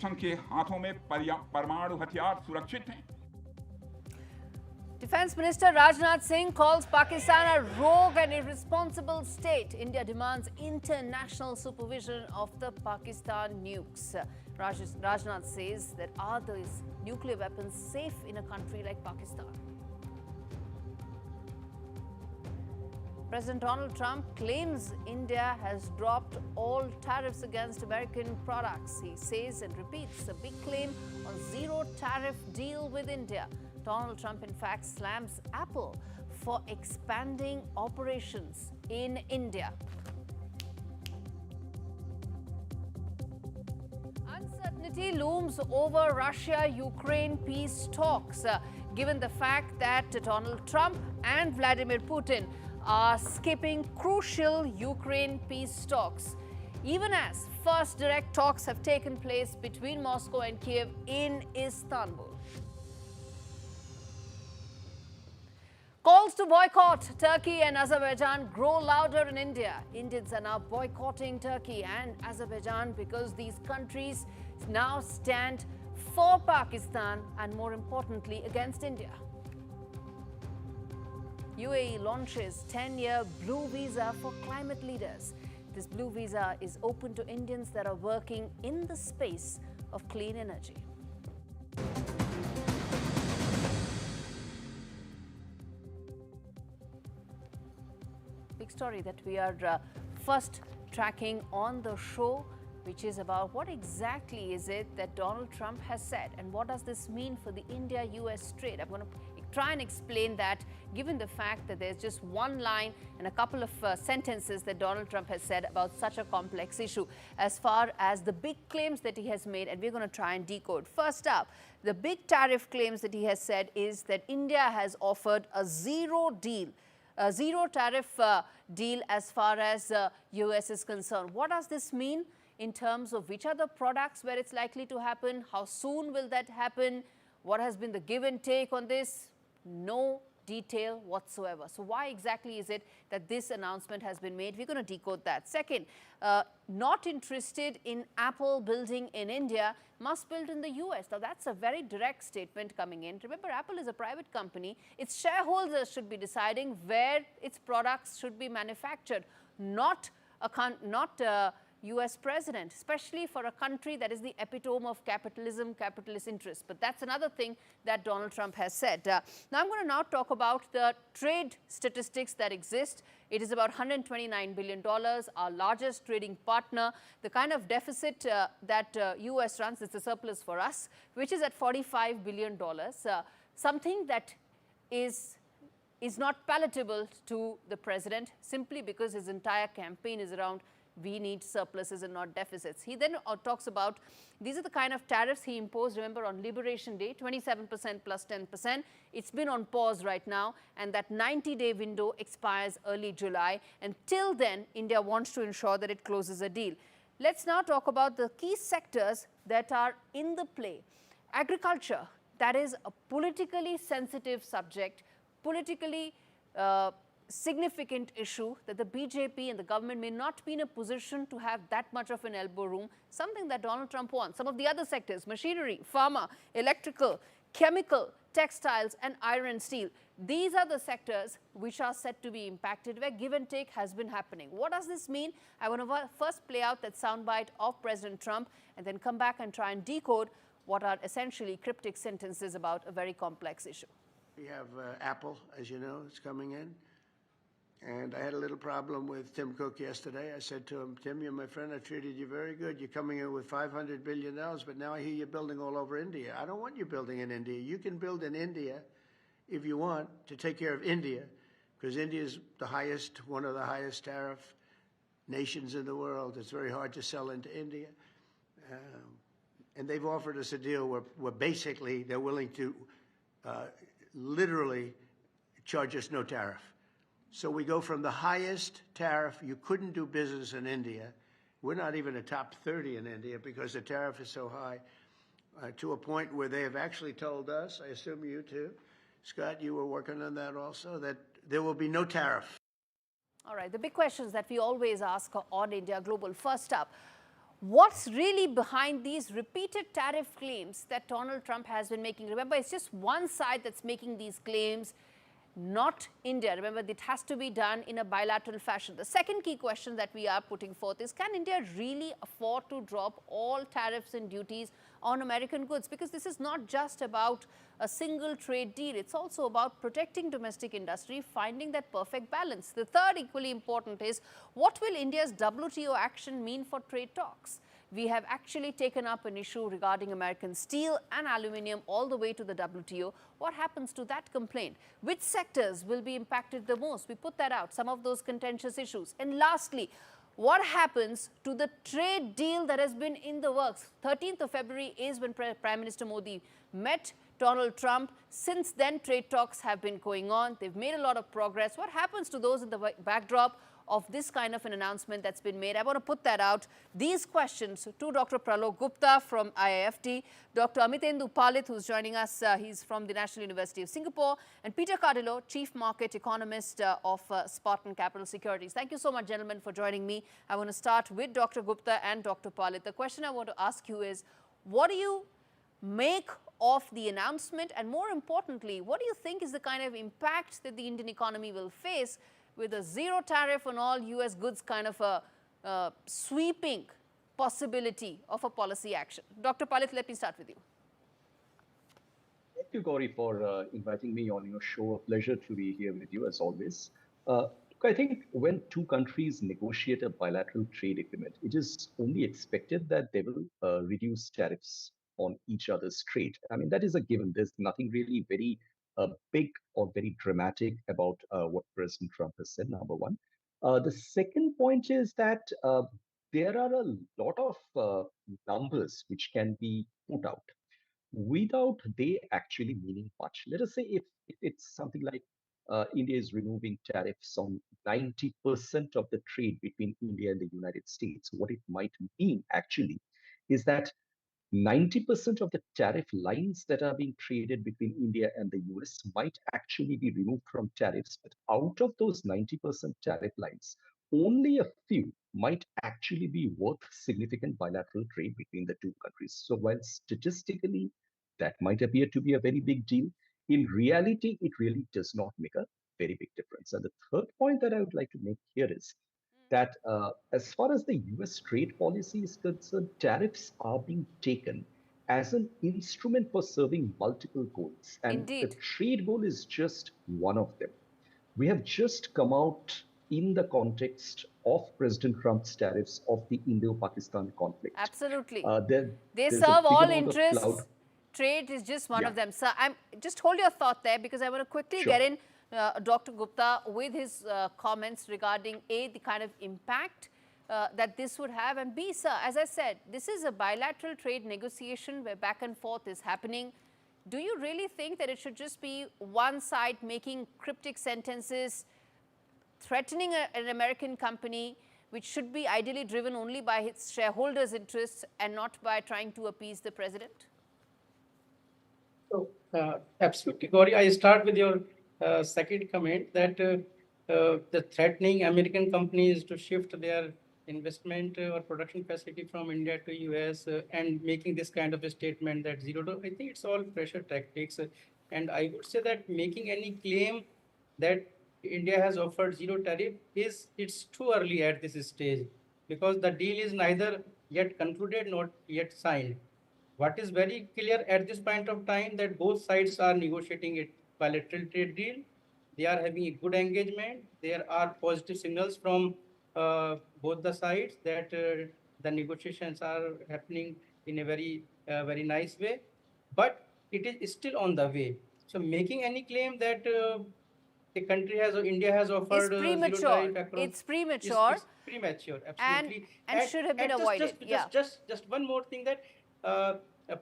के हाथों में परमाणु हथियार सुरक्षित हैं। Defence Minister Rajnath Singh calls Pakistan a rogue and irresponsible state. India demands international supervision of the Pakistan nukes. Rajnath says that are these nuclear weapons safe in a country like Pakistan? President Donald Trump claims India has dropped all tariffs against American products. He says and repeats a big claim on zero tariff deal with India. Donald Trump, in fact, slams Apple for expanding operations in India. Uncertainty looms over Russia-Ukraine peace talks, given the fact that Donald Trump and Vladimir Putin are skipping crucial Ukraine peace talks, even as first direct talks have taken place between Moscow and Kiev in Istanbul. Calls to boycott Turkey and Azerbaijan grow louder in India. Indians are now boycotting Turkey and Azerbaijan because these countries now stand for Pakistan and, more importantly, against India. UAE launches 10-year blue visa for climate leaders. This blue visa is open to Indians that are working in the space of clean energy. Big story that we are first tracking on the show, which is about what exactly is it that Donald Trump has said and what does this mean for the India-US trade. I'm going to try and explain that, given the fact that there's just one line and a couple of sentences that Donald Trump has said about such a complex issue as far as the big claims that he has made, and we're going to try and decode. First up, the big tariff claims that he has said is that India has offered a zero tariff deal as far as US is concerned. What does this mean in terms of which are the products where it's likely to happen? How soon will that happen? What has been the give and take on this? No detail whatsoever. So why exactly is it that this announcement has been made? We're going to decode that. Second, not interested in Apple building in India, must build in the US. Now that's a very direct statement coming in. Remember, Apple is a private company. Its shareholders should be deciding where its products should be manufactured, not US president, especially for a country that is the epitome of capitalism, capitalist interests. But that's another thing that Donald Trump has said. Now I'm going to now talk about the trade statistics that exist. It is about $129 billion, our largest trading partner. The kind of deficit that US runs is the surplus for us, which is at $45 billion, something that is not palatable to the president simply because his entire campaign is around we need surpluses and not deficits. He then talks about these are the kind of tariffs he imposed, remember, on Liberation Day, 27% plus 10%. It's been on pause right now, and that 90-day window expires early July. And till then, India wants to ensure that it closes a deal. Let's now talk about the key sectors that are in the play. Agriculture, that is a politically sensitive subject, politically significant issue that the BJP and the government may not be in a position to have that much of an elbow room, something that Donald Trump wants. Some of the other sectors, machinery, pharma, electrical, chemical, textiles and iron and steel. These are the sectors which are set to be impacted, where give and take has been happening. What does this mean? I want to first play out that soundbite of President Trump and then come back and try and decode what are essentially cryptic sentences about a very complex issue. We have Apple, as you know, it's coming in. And I had a little problem with Tim Cook yesterday. I said to him, Tim, you're my friend. I treated you very good. You're coming in with $500 billion, but now I hear you're building all over India. I don't want you building in India. You can build in India if you want to take care of India, because India is one of the highest tariff nations in the world. It's very hard to sell into India. And they've offered us a deal where basically they're willing to literally charge us no tariff. So we go from the highest tariff, you couldn't do business in India. We're not even a top 30 in India because the tariff is so high, to a point where they have actually told us, I assume you too, Scott, you were working on that also, that there will be no tariff. All right, the big questions that we always ask on India Global. First up, what's really behind these repeated tariff claims that Donald Trump has been making? Remember, it's just one side that's making these claims, not India. Remember, it has to be done in a bilateral fashion. The second key question that we are putting forth is, can India really afford to drop all tariffs and duties on American goods? Because this is not just about a single trade deal. It's also about protecting domestic industry, finding that perfect balance. The third, equally important, is what will India's WTO action mean for trade talks? We have actually taken up an issue regarding American steel and aluminium all the way to the WTO. What happens to that complaint? Which sectors will be impacted the most? We put that out, some of those contentious issues. And lastly, what happens to the trade deal that has been in the works? 13th of February is when Prime Minister Modi met Donald Trump. Since then, trade talks have been going on. They've made a lot of progress. What happens to those in the backdrop of this kind of an announcement that's been made? I want to put that out. These questions to Dr. Pralok Gupta from IIFT, Dr. Amitendu Palit, who's joining us. He's from the National University of Singapore, and Peter Cardillo, Chief Market Economist of Spartan Capital Securities. Thank you so much, gentlemen, for joining me. I want to start with Dr. Gupta and Dr. Palit. The question I want to ask you is, what do you make of the announcement? And more importantly, what do you think is the kind of impact that the Indian economy will face with a zero tariff on all US goods, kind of a sweeping possibility of a policy action? Dr. Palit, let me start with you. Thank you, Gaurie, for inviting me on your show. A pleasure to be here with you, as always. I think when two countries negotiate a bilateral trade agreement, it is only expected that they will reduce tariffs on each other's trade. I mean, that is a given. There's nothing really very big or very dramatic about what President Trump has said, number one. The second point is that there are a lot of numbers which can be put out without they actually meaning much. Let us say if it's something like India is removing tariffs on 90% of the trade between India and the United States, what it might mean actually is that 90% of the tariff lines that are being traded between India and the US might actually be removed from tariffs. But out of those 90% tariff lines, only a few might actually be worth significant bilateral trade between the two countries. So while statistically that might appear to be a very big deal, in reality, it really does not make a very big difference. And the third point that I would like to make here is that as far as the US trade policy is concerned, tariffs are being taken as an instrument for serving multiple goals. And Indeed. the trade goal is just one of them. We have just come out in the context of President Trump's tariffs of the Indo-Pakistan conflict. Absolutely. They there's serve a big all amount of interests. cloud. Trade is just one Yeah. of them. So just hold your thought there, because I want to quickly Sure. get in Dr. Gupta with his comments regarding A, the kind of impact that this would have, and B, sir, as I said, this is a bilateral trade negotiation where back and forth is happening. Do you really think that it should just be one side making cryptic sentences, threatening an American company, which should be ideally driven only by its shareholders' interests and not by trying to appease the president? So, absolutely, Gaurie. I start with your second comment that the threatening American companies to shift their investment or production facility from India to US and making this kind of a statement that zero, I think it's all pressure tactics. And I would say that making any claim that India has offered zero tariff it's too early at this stage, because the deal is neither yet concluded nor yet signed. What is very clear at this point of time that both sides are negotiating a bilateral trade deal. They are having a good engagement. There are positive signals from both the sides that the negotiations are happening in a very nice way. But it is still on the way. So making any claim that India has offered It's zero premature. tariff across. It's premature. It's premature, absolutely. And should have been avoided. Just one more thing that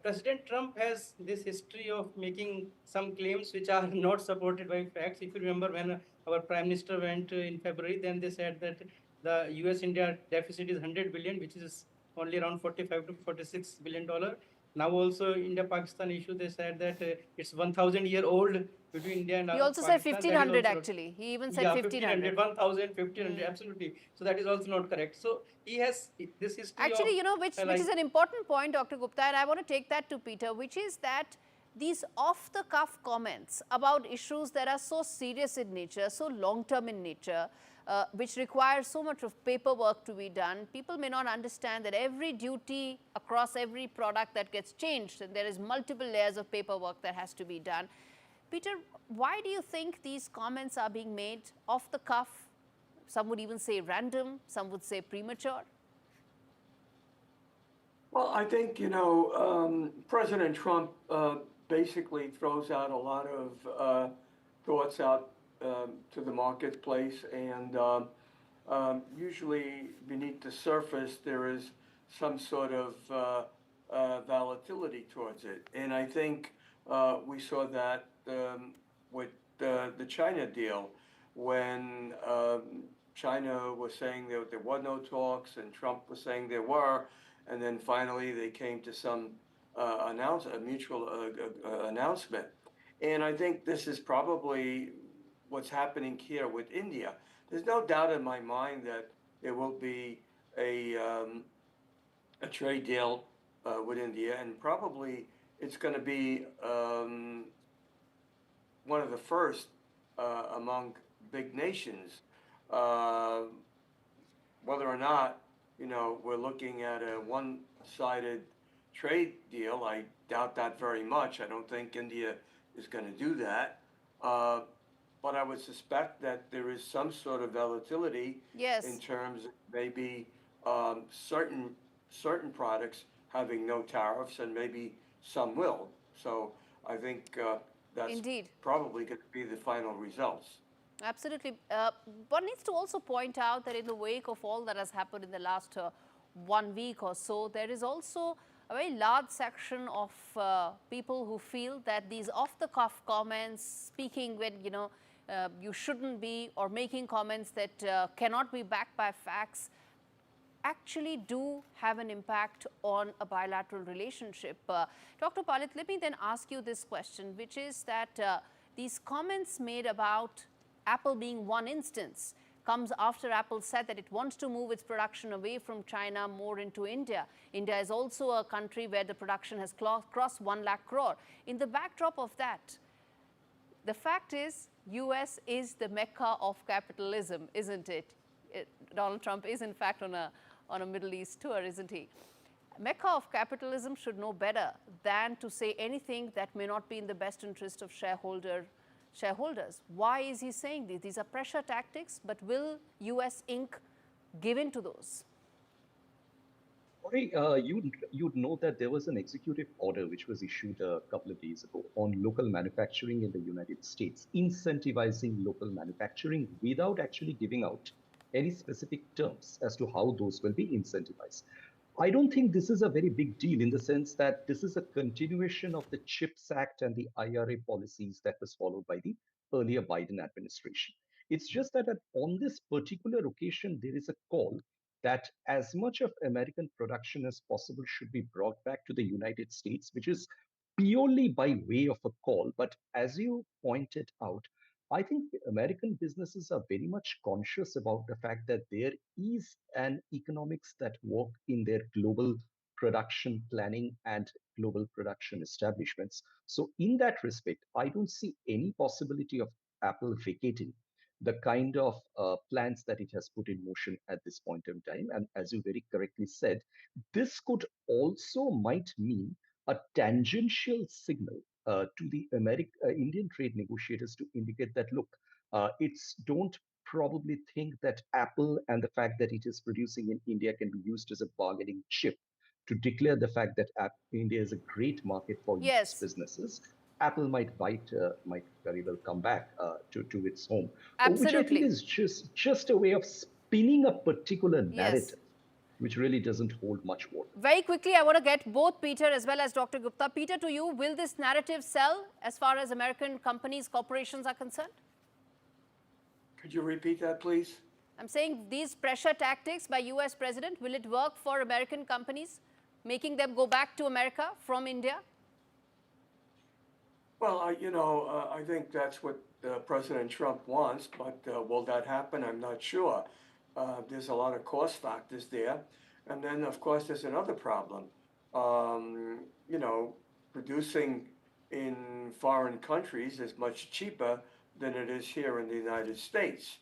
President Trump has this history of making some claims which are not supported by facts. If you remember, when our Prime Minister went in February, then they said that the US-India deficit is 100 billion, which is only around 45 to 46 billion dollar. Now also India-Pakistan issue, they said that it's 1,000-year-old between India and He also said Pakistan. That is 1500 also not- actually. He even said Yeah, 1500. 1,000, 1,500, absolutely. So that is also not correct. So he has this history Actually, of, you know, which is an important point, Dr. Gupta, and I want to take that to Peter, which is that these off-the-cuff comments about issues that are so serious in nature, so long-term in nature, which require so much of paperwork to be done, people may not understand that every duty across every product that gets changed, and there is multiple layers of paperwork that has to be done. Peter, why do you think these comments are being made off the cuff? Some would even say random, some would say premature. Well, I think, President Trump basically throws out a lot of thoughts out to the marketplace, and usually beneath the surface there is some sort of volatility towards it. And I think we saw that with the China deal, when China was saying there were no talks and Trump was saying there were, and then finally they came to some a mutual announcement. And I think this is probably what's happening here with India. There's no doubt in my mind that there will be a trade deal with India, and probably it's going to be one of the first among big nations. Whether or not, we're looking at a one-sided trade deal, I doubt that very much. I don't think India is going to do that. But I would suspect that there is some sort of volatility in terms of maybe certain products having no tariffs, and maybe some will. So I think that's probably going to be the final results. Absolutely. One needs to also point out that in the wake of all that has happened in the last 1 week or so, there is also a very large section of people who feel that these off-the-cuff comments, speaking when, you shouldn't be, or making comments that cannot be backed by facts, actually do have an impact on a bilateral relationship. Dr. Palit, let me then ask you this question, which is that these comments made about Apple being one instance comes after Apple said that it wants to move its production away from China more into India. India is also a country where the production has crossed 1 lakh crore. In the backdrop of that, the fact is, US is the mecca of capitalism, isn't it? Donald Trump is in fact on a Middle East tour, isn't he? Mecca of capitalism should know better than to say anything that may not be in the best interest of shareholders. Why is he saying these? These are pressure tactics, but will US Inc. give in to those? Gaurie, you'd know that there was an executive order which was issued a couple of days ago on local manufacturing in the United States, incentivizing local manufacturing without actually giving out any specific terms as to how those will be incentivized. I don't think this is a very big deal, in the sense that this is a continuation of the CHIPS Act and the IRA policies that was followed by the earlier Biden administration. It's just that on this particular occasion, there is a call that as much of American production as possible should be brought back to the United States, which is purely by way of a call. But as you pointed out, I think American businesses are very much conscious about the fact that there is an economics that work in their global production planning and global production establishments. So in that respect, I don't see any possibility of Apple vacating the kind of plans that it has put in motion at this point in time. And as you very correctly said, this could also might mean a tangential signal to the Indian trade negotiators to indicate that, look, don't probably think that Apple and the fact that it is producing in India can be used as a bargaining chip to declare the fact that India is a great market for US businesses. Apple might very well come back to its home, which I think is just a way of spinning a particular narrative, which really doesn't hold much water. Very quickly, I want to get both Peter as well as Dr. Gupta. Peter, to you, will this narrative sell as far as American companies, corporations are concerned? Could you repeat that, please? I'm saying these pressure tactics by US President, will it work for American companies, making them go back to America from India? Well, I think that's what President Trump wants, but will that happen? I'm not sure. There's a lot of cost factors there. And then, of course, there's another problem. Producing in foreign countries is much cheaper than it is here in the United States,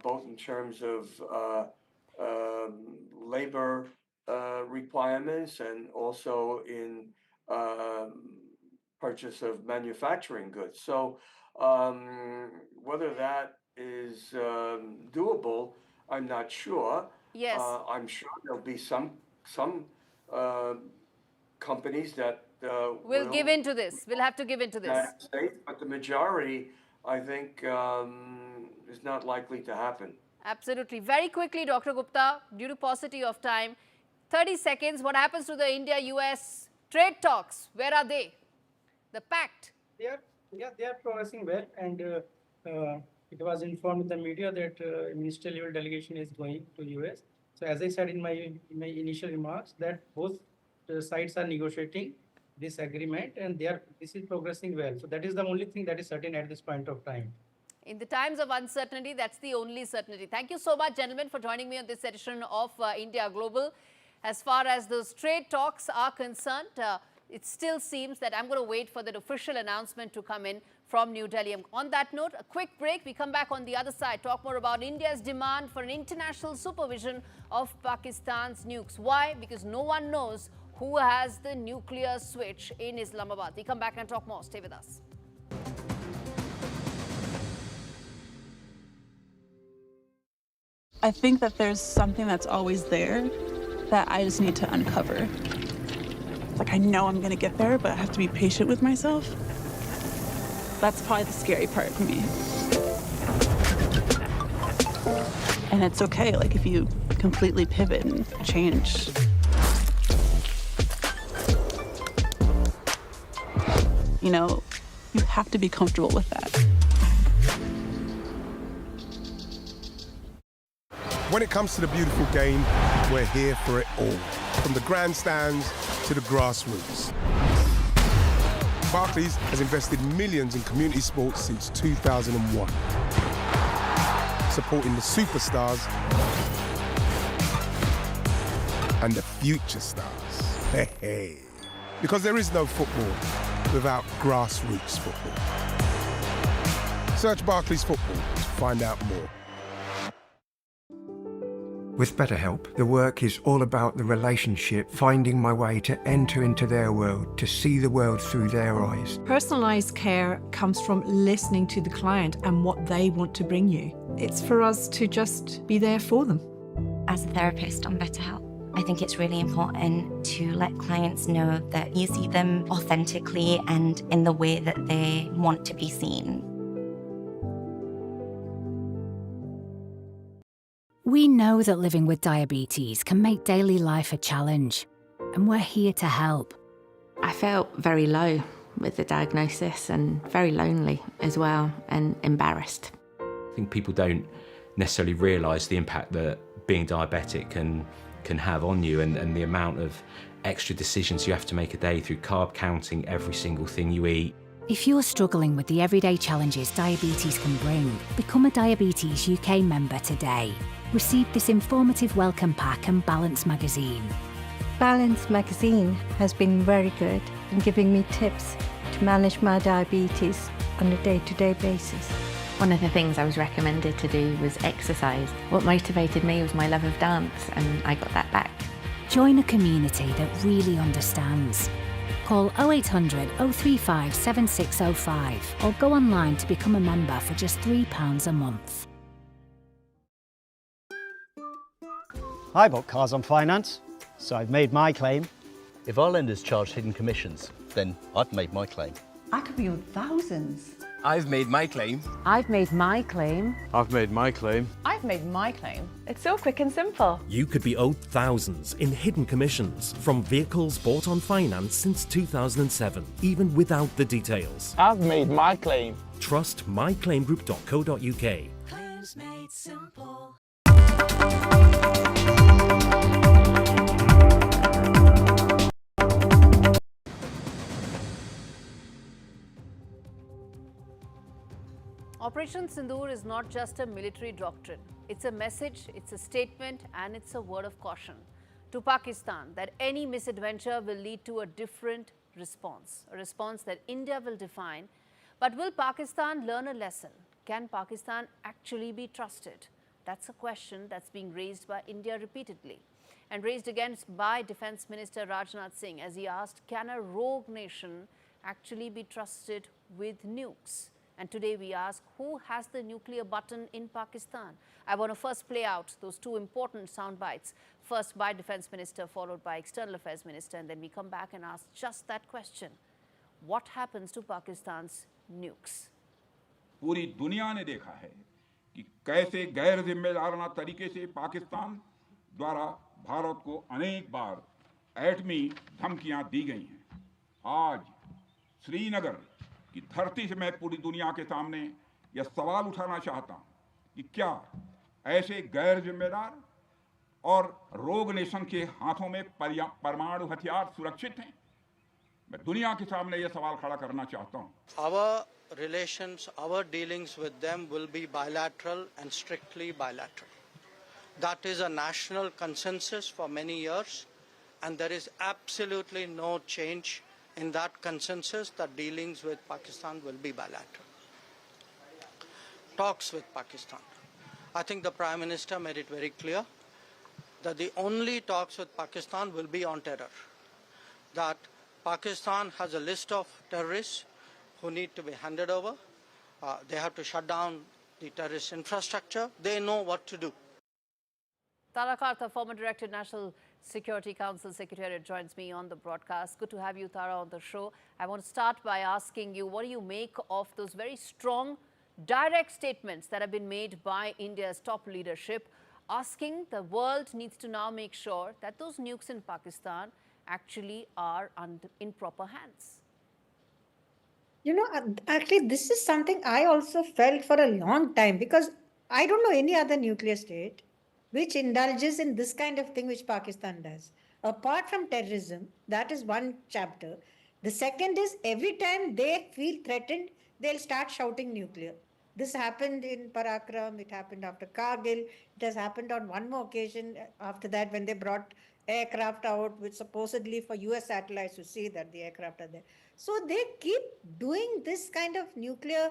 both in terms of labor requirements and also in purchase of manufacturing goods. So whether that is doable, I'm not sure. Yes. I'm sure there'll be some companies that We'll give in to this. We'll have to give in to this. United States, but the majority, I think, is not likely to happen. Absolutely. Very quickly, Dr. Gupta, due to paucity of time, 30 seconds, what happens to the India-US trade talks? Where are they? The pact? They are progressing well, and it was informed in the media that a ministerial level delegation is going to US. So as I said in my initial remarks, that both sides are negotiating this agreement, and this is progressing well. So that is the only thing that is certain at this point of time. In the times of uncertainty, that's the only certainty. Thank you so much, gentlemen, for joining me on this edition of India Global. As far as those trade talks are concerned, it still seems that I'm going to wait for that official announcement to come in from New Delhi. On that note, a quick break. We come back on the other side, talk more about India's demand for an international supervision of Pakistan's nukes. Why? Because no one knows who has the nuclear switch in Islamabad. We come back and talk more. Stay with us. I think that there's something that's always there that I just need to uncover. Like, I know I'm gonna get there, but I have to be patient with myself. That's probably the scary part for me. And it's okay, like, if you completely pivot and change. You know, you have to be comfortable with that. When it comes to the beautiful game, we're here for it all. From the grandstands to the grassroots. Barclays has invested millions in community sports since 2001. Supporting the superstars and the future stars. Hey. Because there is no football without grassroots football. Search Barclays Football to find out more. With BetterHelp, the work is all about the relationship, finding my way to enter into their world, to see the world through their eyes. Personalised care comes from listening to the client and what they want to bring you. It's for us to just be there for them. As a therapist on BetterHelp, I think it's really important to let clients know that you see them authentically and in the way that they want to be seen. We know that living with diabetes can make daily life a challenge, and we're here to help. I felt very low with the diagnosis and very lonely as well and embarrassed. I think people don't necessarily realise the impact that being diabetic can have on you and the amount of extra decisions you have to make a day through carb counting every single thing you eat. If you're struggling with the everyday challenges diabetes can bring, become a Diabetes UK member today. Receive this informative welcome pack and Balance magazine. Balance magazine has been very good in giving me tips to manage my diabetes on a day-to-day basis. One of the things I was recommended to do was exercise. What motivated me was my love of dance, and I got that back. Join a community that really understands. Call 0800 035 7605 or go online to become a member for just £3 a month. I bought cars on finance, so I've made my claim. If our lenders charge hidden commissions, then I've made my claim. I could be owed thousands. I've made my claim. I've made my claim. I've made my claim. I've made my claim. It's so quick and simple. You could be owed thousands in hidden commissions from vehicles bought on finance since 2007, even without the details. I've made my claim. Trust myclaimgroup.co.uk. Claims made simple. Operation Sindoor is not just a military doctrine. It's a message, it's a statement, and it's a word of caution to Pakistan that any misadventure will lead to a different response, a response that India will define. But will Pakistan learn a lesson? Can Pakistan actually be trusted? That's a question that's being raised by India repeatedly and raised again by Defence Minister Rajnath Singh as he asked, can a rogue nation actually be trusted with nukes? And today we ask, who has the nuclear button in Pakistan? I want to first play out those two important sound bites, first by Defence Minister, followed by External Affairs Minister, and then we come back and ask just that question. What happens to Pakistan's nukes? पूरी दुनिया ने देखा है कि कैसे गैर जिम्मेदाराना तरीके से पाकिस्तान द्वारा भारत को अनेक बार एटमी धमकियां दी गई हैं। आज श्रीनगर की धरती से मैं पूरी दुनिया के सामने यह सवाल उठाना चाहता हूं कि क्या ऐसे गैर जिम्मेदार और रोग नेशन के हाथों में परमाणु हथियार सुरक्षित हैं? मैं दुनिया के सामने यह सवाल खड़ा करना चाहता हूं। Our relations, our dealings with them will be bilateral and strictly bilateral. That is a national consensus for many years, and there is absolutely no change in that consensus that dealings with Pakistan will be bilateral. Talks with Pakistan. I think the Prime Minister made it very clear that the only talks with Pakistan will be on terror. That Pakistan has a list of terrorists who need to be handed over. They have to shut down the terrorist infrastructure. They know what to do. Tara Kartha, former Director, National Security Council Secretariat, joins me on the broadcast. Good to have you, Tara, on the show. I want to start by asking you, what do you make of those very strong, direct statements that have been made by India's top leadership, asking the world needs to now make sure that those nukes in Pakistan actually are in proper hands? You know, actually, this is something I also felt for a long time, because I don't know any other nuclear state which indulges in this kind of thing which Pakistan does. Apart from terrorism, that is one chapter. The second is every time they feel threatened, they'll start shouting nuclear. This happened in Parakram, it happened after Kargil, it has happened on one more occasion after that when they brought aircraft out, which supposedly for US satellites to see that the aircraft are there. So they keep doing this kind of nuclear,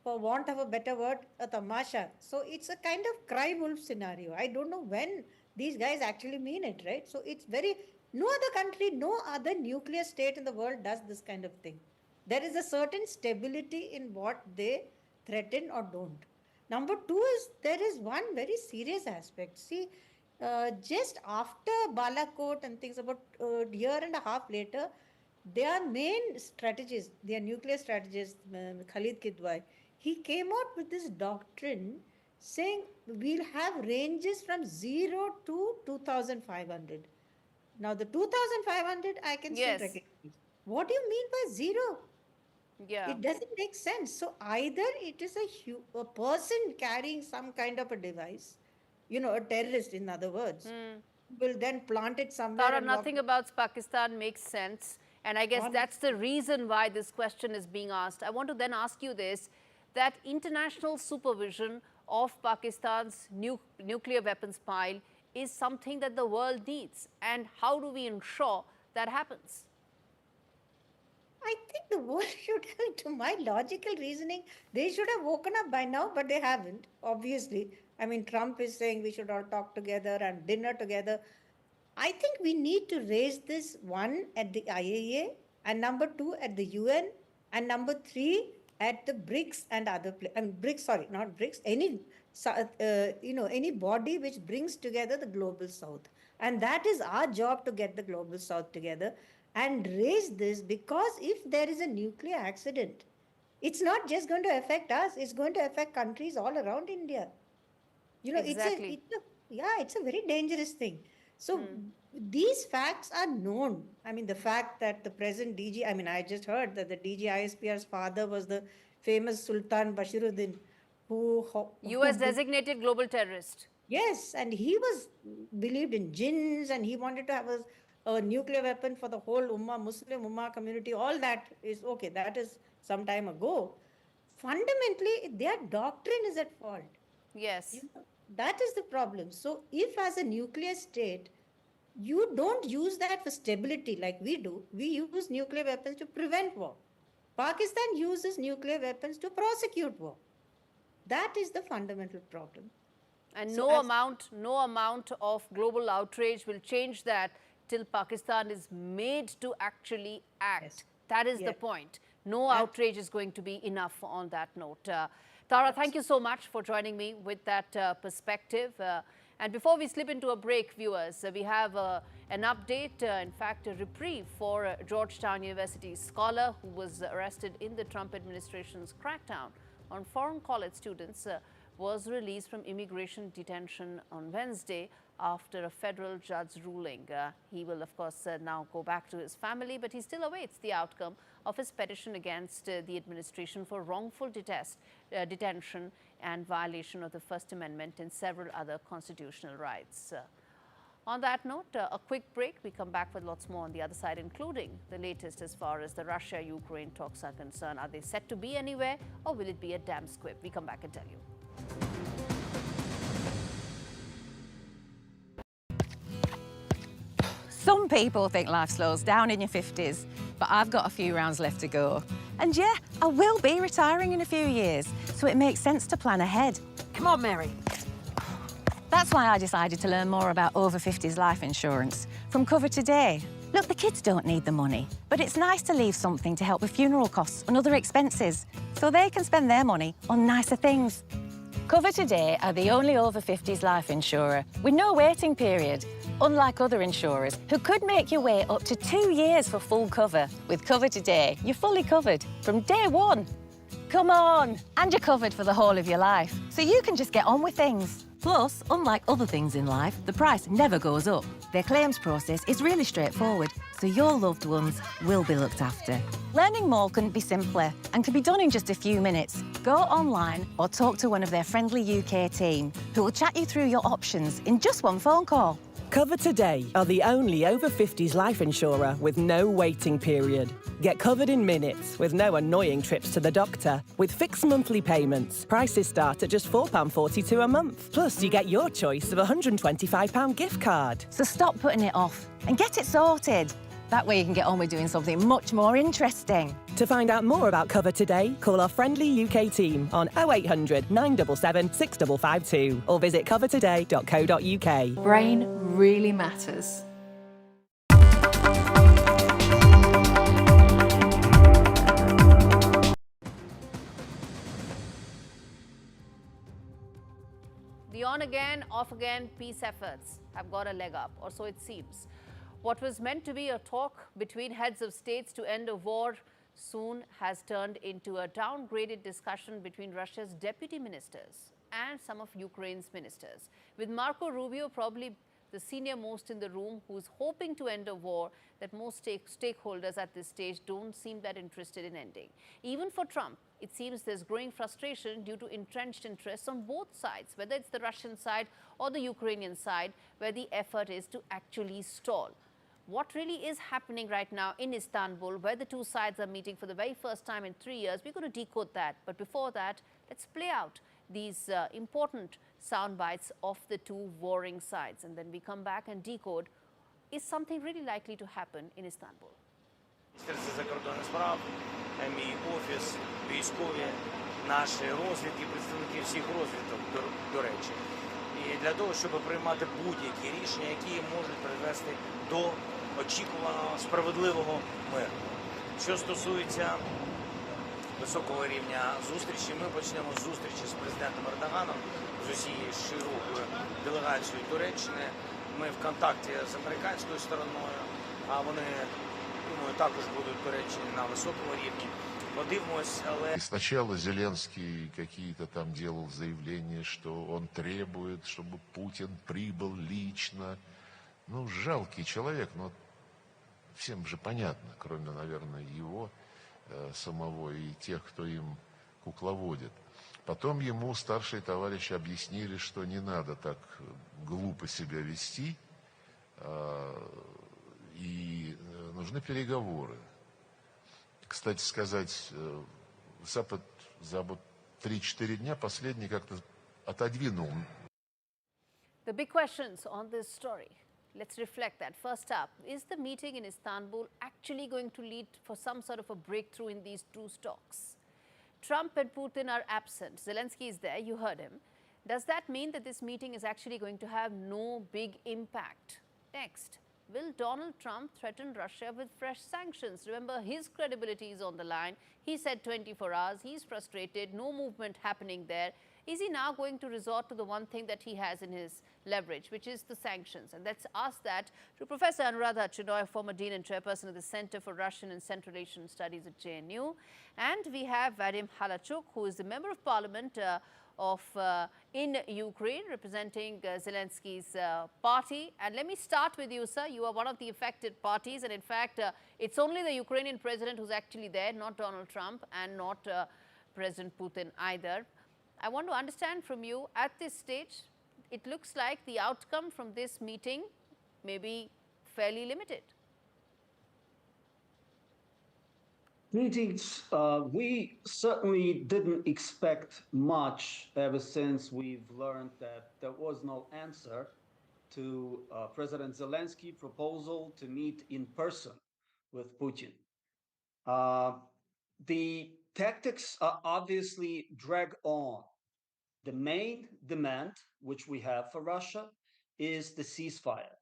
for want of a better word, a tamasha. So it's a kind of cry wolf scenario. I don't know when these guys actually mean it, right? So it's very, no other country, no other nuclear state in the world does this kind of thing. There is a certain stability in what they threaten or don't. Number two is, there is one very serious aspect. See, just after Balakot and things, about a year and a half later, their main strategist, their nuclear strategist, Khalid Kidwai, he came out with this doctrine saying we'll have ranges from 0 to 2,500. Now the 2,500 I can still recognize. What do you mean by 0? Yeah. It doesn't make sense. So either it is a person carrying some kind of a device, you know, a terrorist in other words, will then plant it somewhere. Tara, nothing about Pakistan makes sense. And I guess that's the reason why this question is being asked. I want to then ask you this, that international supervision of Pakistan's nuclear weapons pile is something that the world needs. And how do we ensure that happens? I think the world should have, to my logical reasoning, they should have woken up by now, but they haven't, obviously. I mean, Trump is saying we should all talk together and dinner together. I think we need to raise this, one, at the IAEA, and number two, at the UN, and number three, at the BRICS and other BRICS, sorry, not BRICS, any, any body which brings together the global south. And that is our job, to get the global south together and raise this, because if there is a nuclear accident, it's not just going to affect us, it's going to affect countries all around India. You know, exactly. It's a very dangerous thing. So these facts are known. I mean, the fact that the present DG, I mean, I just heard that the DG ISPR's father was the famous Sultan Bashiruddin, who US designated global terrorist. Yes, and he believed in jinns, and he wanted to have a nuclear weapon for the whole Muslim Ummah community. All that is okay. That is some time ago. fundamentally their doctrine is at fault. Yes. That is the problem. So if as a nuclear state, you don't use that for stability like we do, we use nuclear weapons to prevent war. Pakistan uses nuclear weapons to prosecute war. That is the fundamental problem. And So no amount of global outrage will change that till Pakistan is made to actually act. Yes. That is the point. No outrage is going to be enough on that note. Tara, thank you so much for joining me with that perspective. And before we slip into a break, viewers, we have an update, in fact, a reprieve for Georgetown University scholar who was arrested in the Trump administration's crackdown on foreign college students was released from immigration detention on Wednesday after a federal judge's ruling. He will, of course, now go back to his family, but he still awaits the outcome of his petition against the administration for wrongful detention and violation of the First Amendment and several other constitutional rights. On that note, a quick break. We come back with lots more on the other side, including the latest as far as the Russia-Ukraine talks are concerned. Are they set to be anywhere, or will it be a damn squib? We come back and tell you. Some people think life slows down in your 50s, but I've got a few rounds left to go. And yeah, I will be retiring in a few years, so it makes sense to plan ahead. Come on, Mary. That's why I decided to learn more about over 50s life insurance from Cover Today. Look, the kids don't need the money, but it's nice to leave something to help with funeral costs and other expenses, so they can spend their money on nicer things. Cover Today are the only over 50s life insurer with no waiting period, unlike other insurers who could make you wait up to 2 years for full cover. With Cover Today, you're fully covered from day one. Come on! And you're covered for the whole of your life, so you can just get on with things. Plus, unlike other things in life, the price never goes up. Their claims process is really straightforward, so your loved ones will be looked after. Learning more couldn't be simpler and can be done in just a few minutes. Go online or talk to one of their friendly UK team who will chat you through your options in just one phone call. Cover Today are the only over 50s life insurer with no waiting period. Get covered in minutes with no annoying trips to the doctor. With fixed monthly payments, prices start at just £4.42 a month. Plus, you get your choice of a £125 gift card. So stop putting it off and get it sorted. That way you can get on with doing something much more interesting. To find out more about Cover Today, call our friendly UK team on 0800 977 6552 or visit covertoday.co.uk. Brain really matters. The on-again, off-again peace efforts have got a leg up, or so it seems. What was meant to be a talk between heads of states to end a war soon has turned into a downgraded discussion between Russia's deputy ministers and some of Ukraine's ministers, with Marco Rubio probably the senior most in the room, who's hoping to end a war that most stakeholders at this stage don't seem that interested in ending. Even for Trump, it seems there's growing frustration due to entrenched interests on both sides, whether it's the Russian side or the Ukrainian side, where the effort is to actually stall. What really is happening right now in Istanbul, where the two sides are meeting for the very first time in 3 years, we're going to decode that. But before that, let's play out these important sound bites of the two warring sides. And then we come back and decode, is something really likely to happen in Istanbul? Міністерство закордонних справ, мій офіс, військові, наші розвідки, представники всіх розвідок, до речі. І для того, щоб приймати будь-які рішення, які можуть привести до очікуваного справедливого миру. Що стосується високого рівня зустрічі, ми почнемо з зустрічі з президентом Ердоганом, з усією широкою делегацією Туреччини. Ми в контакті з американською стороною, а вони, думаю, також будуть в Туреччині на високому рівні. Подивимось, але... Сначала Зеленский какие-то там делал заявления, что он требует, чтобы Путин прибыл лично. Ну, жалкий человек, но всем же понятно, кроме, наверное, его самого и тех, кто им кукловодит. Потом ему старшие товарищи объяснили, что не надо так глупо себя вести, и нужны переговоры. Кстати сказать, Запад за вот 3-4 дня последний как-то отодвинул. The big questions on this story. Let's reflect that. First up, is the meeting in Istanbul actually going to lead for some sort of a breakthrough in these two talks? Trump and Putin are absent. Zelensky is there, you heard him. Does that mean that this meeting is actually going to have no big impact? Next, will Donald Trump threaten Russia with fresh sanctions? Remember, his credibility is on the line. He said 24 hours, he's frustrated, no movement happening there. Is he now going to resort to the one thing that he has in his leverage, which is the sanctions? And let's ask that to Professor Anuradha Chinoy, former Dean and Chairperson of the Center for Russian and Central Asian Studies at JNU. And we have Vadim Halachuk, who is the Member of Parliament in Ukraine, representing Zelensky's party. And let me start with you, sir. You are one of the affected parties. And in fact, it's only the Ukrainian president who's actually there, not Donald Trump and not President Putin either. I want to understand from you, at this stage, it looks like the outcome from this meeting may be fairly limited. Greetings. We certainly didn't expect much ever since we've learned that there was no answer to President Zelensky's proposal to meet in person with Putin. The tactics are obviously drag on. The main demand which we have for Russia is the ceasefire,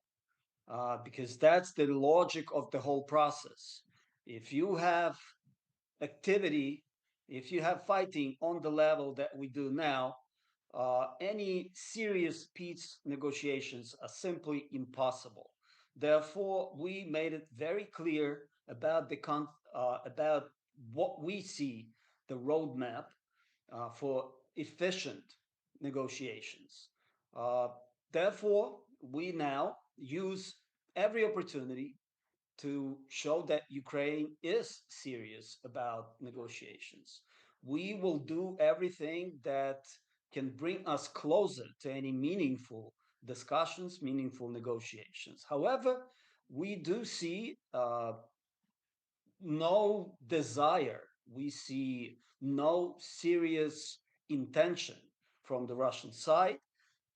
because that's the logic of the whole process. If you have activity, if you have fighting on the level that we do now, any serious peace negotiations are simply impossible. Therefore, we made it very clear about about what we see the roadmap for efficient negotiations. Therefore, we now use every opportunity to show that Ukraine is serious about negotiations. We will do everything that can bring us closer to any meaningful discussions, meaningful negotiations. However, we do see no desire, we see no serious intention from the Russian side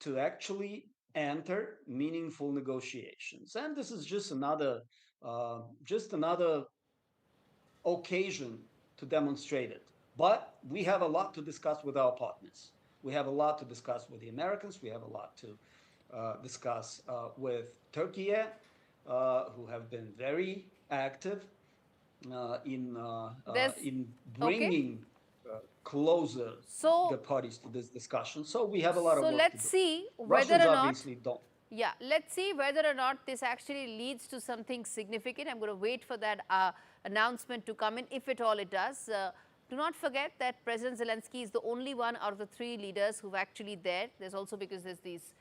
to actually enter meaningful negotiations. And this is just another occasion to demonstrate it. But we have a lot to discuss with our partners. We have a lot to discuss with the Americans. We have a lot to discuss with Turkey, who have been very active in bringing closer the parties to this discussion. So we have a lot of work to do. So let's see whether or not. Yeah, let's see whether or not this actually leads to something significant. I'm going to wait for that announcement to come in, if at all it does. Do not forget that President Zelensky is the only one out of the three leaders who've actually there. There's also, because there's these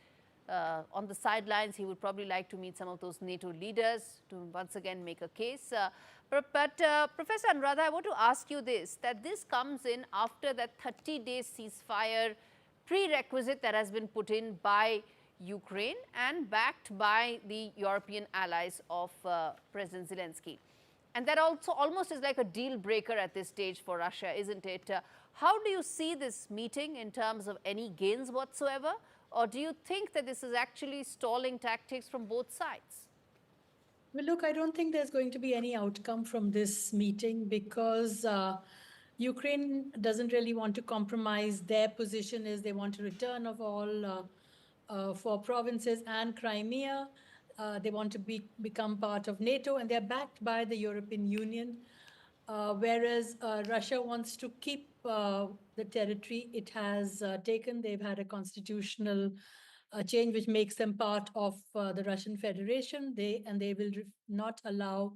on the sidelines, he would probably like to meet some of those NATO leaders to once again make a case. But Professor Anuradha, I want to ask you this, that this comes in after that 30-day ceasefire prerequisite that has been put in by Ukraine and backed by the European allies of President Zelensky. And that also almost is like a deal breaker at this stage for Russia, isn't it? How do you see this meeting in terms of any gains whatsoever? Or do you think that this is actually stalling tactics from both sides? Well, look, I don't think there's going to be any outcome from this meeting because Ukraine doesn't really want to compromise. Their position is they want a return of all 4 provinces and Crimea. They want to become part of NATO, and they're backed by the European Union, whereas Russia wants to keep the territory it has taken. They've had a constitutional change which makes them part of the Russian Federation. They will not allow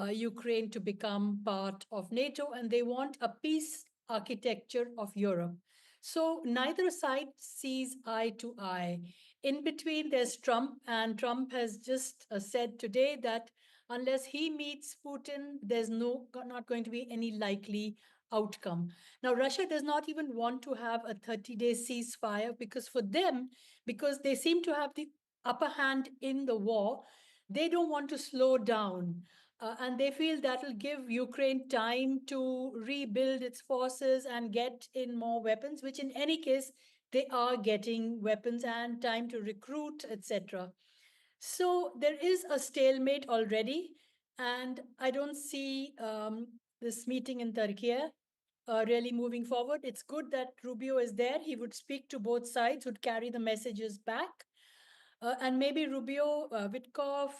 Ukraine to become part of NATO, and they want a peace architecture of Europe. So neither side sees eye to eye. In between, there's Trump, and Trump has just said today that unless he meets Putin, there's not going to be any likely outcome. Now, Russia does not even want to have a 30-day ceasefire because for them, because they seem to have the upper hand in the war, they don't want to slow down And they feel that will give Ukraine time to rebuild its forces and get in more weapons, which in any case, they are getting weapons and time to recruit, etc. So there is a stalemate already, and I don't see this meeting in Turkey really moving forward. It's good that Rubio is there. He would speak to both sides, would carry the messages back. And maybe Rubio, Witkoff,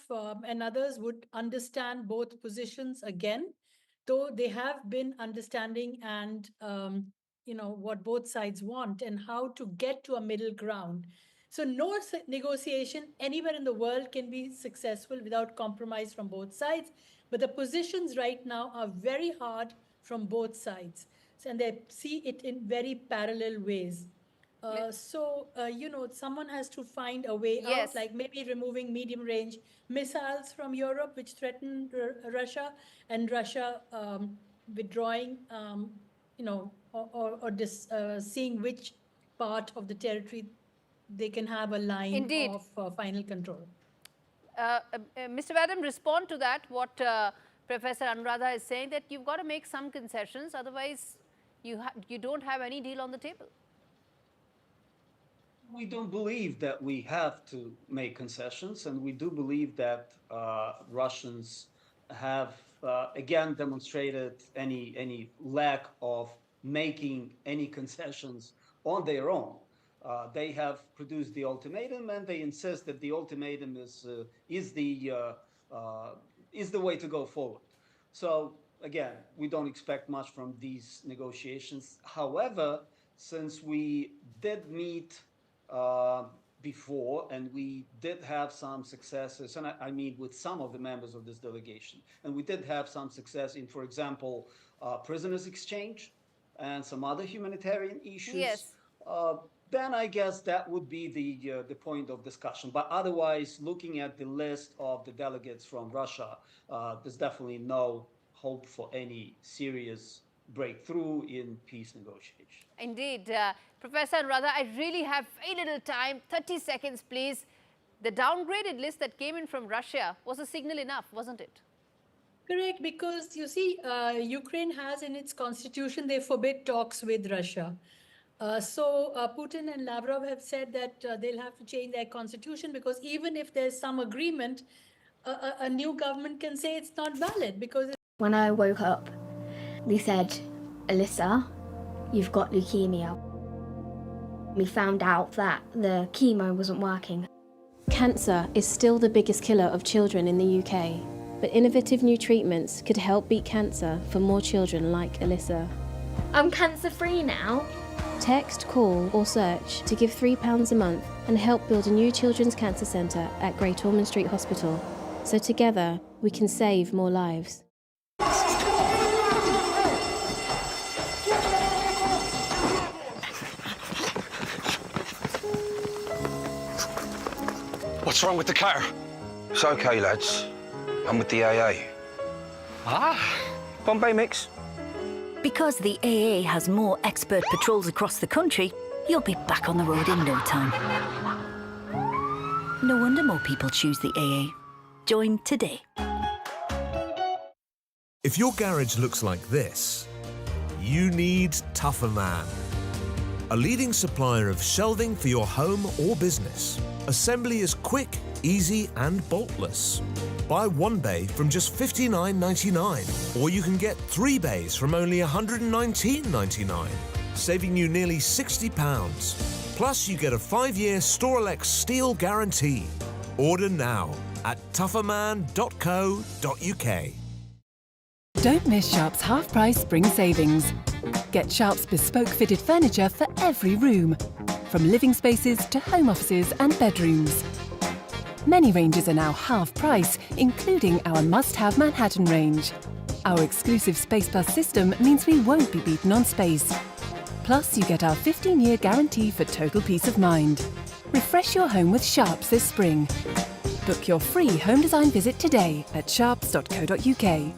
and others would understand both positions again, though they have been understanding and what both sides want and how to get to a middle ground. So no negotiation anywhere in the world can be successful without compromise from both sides. But the positions right now are very hard from both sides. And they see it in very parallel ways. Someone has to find a way out, like maybe removing medium-range missiles from Europe, which threaten Russia, and Russia withdrawing, seeing which part of the territory they can have a line of final control. Mr. Vadam, respond to that, what Professor Anuradha is saying, that you've got to make some concessions, otherwise you don't have any deal on the table. We don't believe that we have to make concessions, and we do believe that Russians have again demonstrated any lack of making any concessions on their own. They have produced the ultimatum, and they insist that the ultimatum is the way to go forward. So again, we don't expect much from these negotiations. However, since we did meet before, and we did have some successes, and I mean with some of the members of this delegation, and we did have some success in, for example, prisoners exchange and some other humanitarian issues. Yes. Then I guess that would be the point of discussion. But otherwise, looking at the list of the delegates from Russia, there's definitely no hope for any serious breakthrough in peace negotiations. Indeed. Professor Anuradha, I really have very little time. 30 seconds, please. The downgraded list that came in from Russia was a signal enough, wasn't it? Correct, because you see, Ukraine has in its constitution, they forbid talks with Russia. So Putin and Lavrov have said that they'll have to change their constitution, because even if there's some agreement, a new government can say it's not valid because... When I woke up, they said, Alyssa, you've got leukemia. We found out that the chemo wasn't working. Cancer is still the biggest killer of children in the UK, but innovative new treatments could help beat cancer for more children like Alyssa. I'm cancer-free now. Text, call or search to give £3 a month and help build a new children's cancer centre at Great Ormond Street Hospital. So together we can save more lives. What's wrong with the car? It's okay, lads. I'm with the AA. Ah, Bombay mix. Because the AA has more expert patrols across the country, you'll be back on the road in no time. No wonder more people choose the AA. Join today. If your garage looks like this, you need Tougher Man. A leading supplier of shelving for your home or business. Assembly is quick, easy and boltless. Buy one bay from just $59.99, or you can get 3 bays from only $119.99, saving you nearly £60. Plus you get a 5-year Storelex steel guarantee. Order now at tougherman.co.uk. Don't miss Sharp's half-price spring savings. Get Sharp's bespoke fitted furniture for every room, from living spaces to home offices and bedrooms. Many ranges are now half price, including our must-have Manhattan range. Our exclusive Space Plus system means we won't be beaten on space. Plus, you get our 15-year guarantee for total peace of mind. Refresh your home with Sharps this spring. Book your free home design visit today at sharps.co.uk.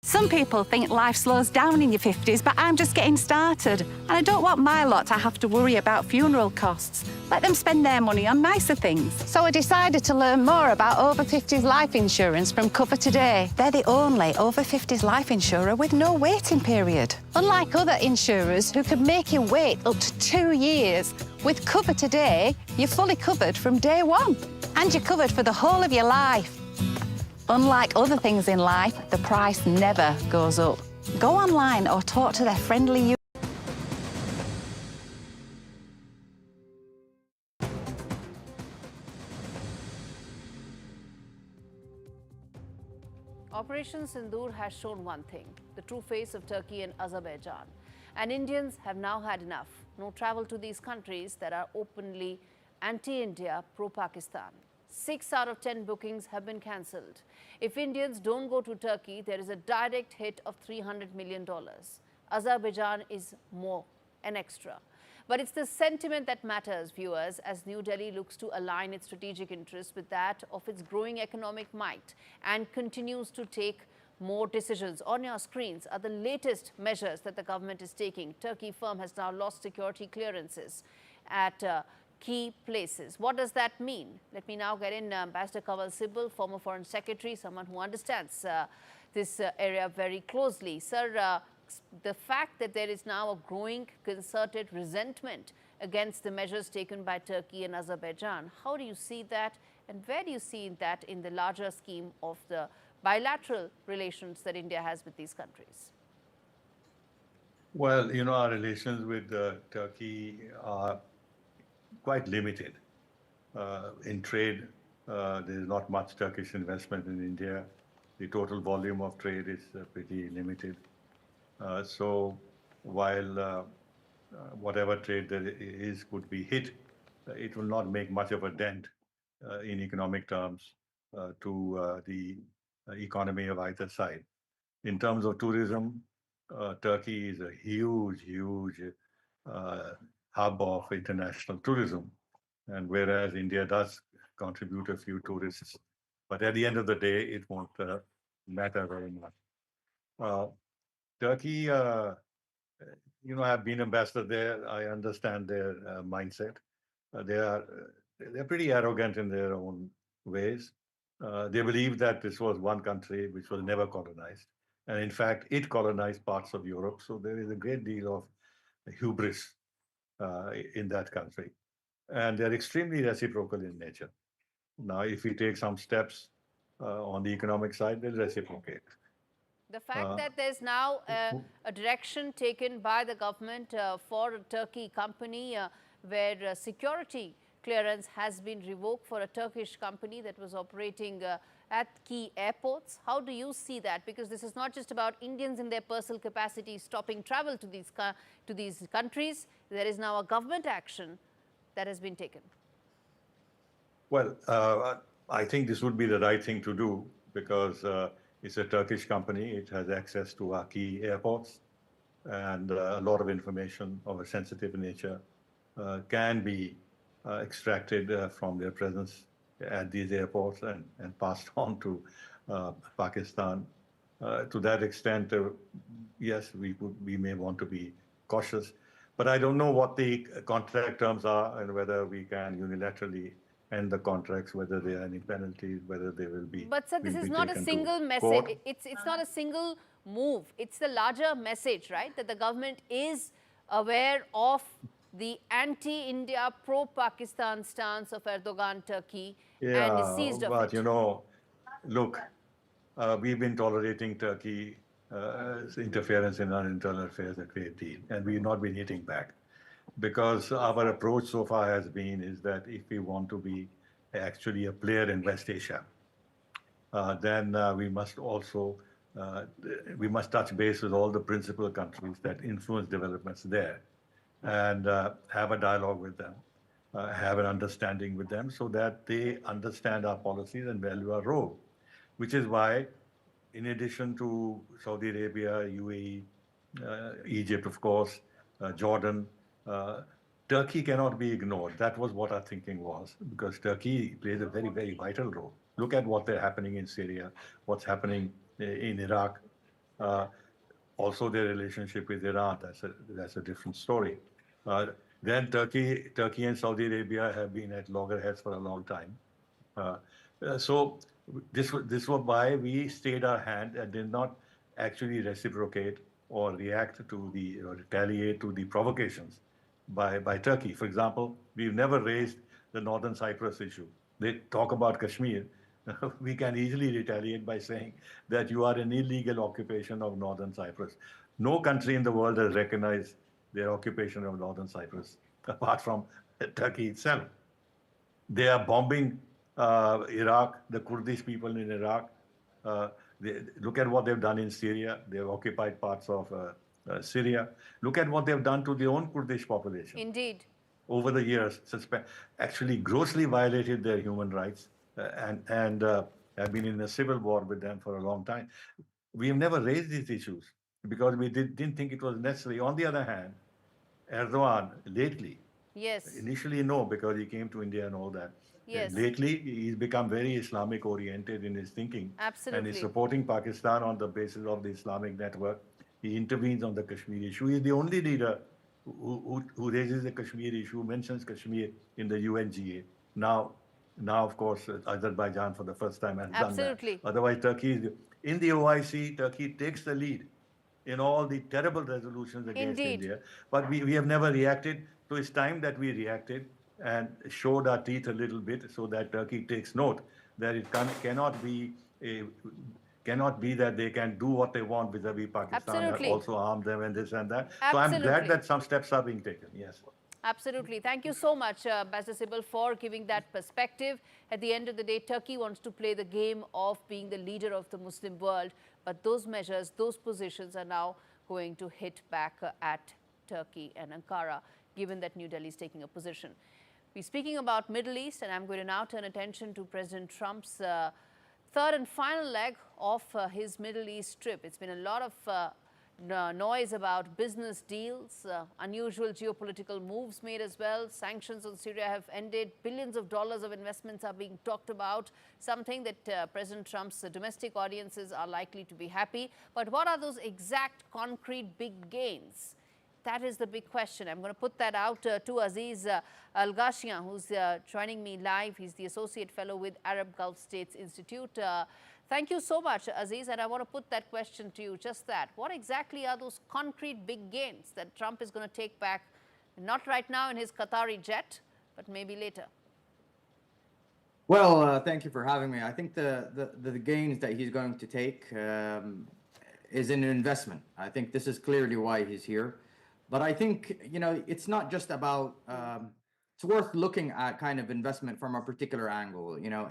Some people think life slows down in your 50s, but I'm just getting started. And I don't want my lot to have to worry about funeral costs. Let them spend their money on nicer things. So I decided to learn more about over 50s life insurance from Cover Today. They're the only over 50s life insurer with no waiting period. Unlike other insurers who could make you wait up to 2 years, with Cover Today, you're fully covered from day one. And you're covered for the whole of your life. Unlike other things in life, the price never goes up. Go online or talk to their friendly Operation Sindoor has shown one thing, the true face of Turkey and Azerbaijan. And Indians have now had enough. No travel to these countries that are openly anti-India, pro-Pakistan. 6 out of 10 bookings have been cancelled. If Indians don't go to Turkey, there is a direct hit of $300 million. Azerbaijan is more, an extra. But it's the sentiment that matters, viewers, as New Delhi looks to align its strategic interests with that of its growing economic might and continues to take more decisions. On your screens are the latest measures that the government is taking. Turkey firm has now lost security clearances at key places. What does that mean? Let me now get in Ambassador Kaval Sibal, former Foreign Secretary, someone who understands this area very closely. Sir, the fact that there is now a growing concerted resentment against the measures taken by Turkey and Azerbaijan, how do you see that, and where do you see that in the larger scheme of the bilateral relations that India has with these countries? Well, you know, our relations with Turkey are quite limited. In trade, there is not much Turkish investment in India. The total volume of trade is pretty limited. So while whatever trade there is could be hit, it will not make much of a dent in economic terms to the economy of either side. In terms of tourism, Turkey is a huge hub of international tourism, and whereas India does contribute a few tourists, but at the end of the day, it won't matter very much. Turkey, you know, I've been ambassador there. I understand their mindset. They're pretty arrogant in their own ways. They believe that this was one country which was never colonized, and in fact, it colonized parts of Europe. So there is a great deal of hubris in that country, and they're extremely reciprocal in nature. Now, if we take some steps on the economic side, they'll reciprocate. The fact that there's now a direction taken by the government for a Turkey company where security clearance has been revoked for a Turkish company that was operating at key airports. How do you see that? Because this is not just about Indians in their personal capacity stopping travel to these countries. There is now a government action that has been taken. Well, I think this would be the right thing to do because it's a Turkish company. It has access to our key airports, and a lot of information of a sensitive nature can be extracted from their presence at these airports and passed on to Pakistan. To that extent, yes, we may want to be cautious, but I don't know what the contract terms are and whether we can unilaterally end the contracts, whether there are any penalties, whether they will be. But sir, this is not a single message. It's not a single move. It's the larger message, right? That the government is aware of the anti-India, pro-Pakistan stance of Erdogan, Turkey, and is seized of it. But you know, look, we've been tolerating Turkey interference in our internal affairs a great deal, and we've not been hitting back. Because our approach so far has been is that if we want to be actually a player in West Asia, then we must also we must touch base with all the principal countries that influence developments there, and have a dialogue with them, have an understanding with them, so that they understand our policies and value our role. Which is why, in addition to Saudi Arabia, UAE, Egypt, of course, Jordan. Turkey cannot be ignored. That was what our thinking was, because Turkey plays a very vital role. Look at what's happening in Syria, what's happening in Iraq. Also, their relationship with Iran, that's a different story. Then Turkey and Saudi Arabia have been at loggerheads for a long time. So this was why we stayed our hand and did not actually reciprocate or react to or retaliate to the provocations by Turkey. For example, we've never raised the Northern Cyprus issue. They talk about Kashmir. We can easily retaliate by saying that you are an illegal occupation of Northern Cyprus. No country in the world has recognized their occupation of Northern Cyprus, apart from Turkey itself. They are bombing Iraq, the Kurdish people in Iraq. Look at what they've done in Syria. They've occupied parts of Syria. Look at what they've done to their own Kurdish population. Indeed. Over the years, actually grossly violated their human rights and have been in a civil war with them for a long time. We have never raised these issues because we didn't think it was necessary. On the other hand, Erdogan lately, yes, initially no, because he came to India and all that. Yes. Lately, he's become very Islamic oriented in his thinking. Absolutely. And he's supporting Pakistan on the basis of the Islamic network. He intervenes on the Kashmir issue. He's the only leader who raises the Kashmir issue, mentions Kashmir in the UNGA. Now, of course, Azerbaijan for the first time has done that. Otherwise, Turkey is in the OIC. Turkey takes the lead in all the terrible resolutions against India. But we have never reacted. So it's time that we reacted and showed our teeth a little bit so that Turkey takes note that it cannot be that they can do what they want vis-a-vis Pakistan and also arm them and this and that. So I'm glad that some steps are being taken, yes. Absolutely. Thank you so much, Ambassador Sybil, for giving that perspective. At the end of the day, Turkey wants to play the game of being the leader of the Muslim world. But those measures, those positions are now going to hit back at Turkey and Ankara, given that New Delhi is taking a position. We're speaking about Middle East, and I'm going to now turn attention to President Trump's third and final leg of his Middle East trip. It's been a lot of noise about business deals, unusual geopolitical moves made as well. Sanctions on Syria have ended. Billions of dollars of investments are being talked about, something that President Trump's domestic audiences are likely to be happy. But what are those exact concrete big gains? That is the big question. I'm going to put that out to Aziz Al-Ghashian, who's joining me live. He's the Associate Fellow with Arab Gulf States Institute. Thank you so much, Aziz, and I want to put that question to you, just that. What exactly are those concrete big gains that Trump is going to take back, not right now in his Qatari jet, but maybe later? Well, thank you for having me. I think the gains that he's going to take is in investment. I think this is clearly why he's here. But I think, you know, it's not just about, it's worth looking at kind of investment from a particular angle. You know,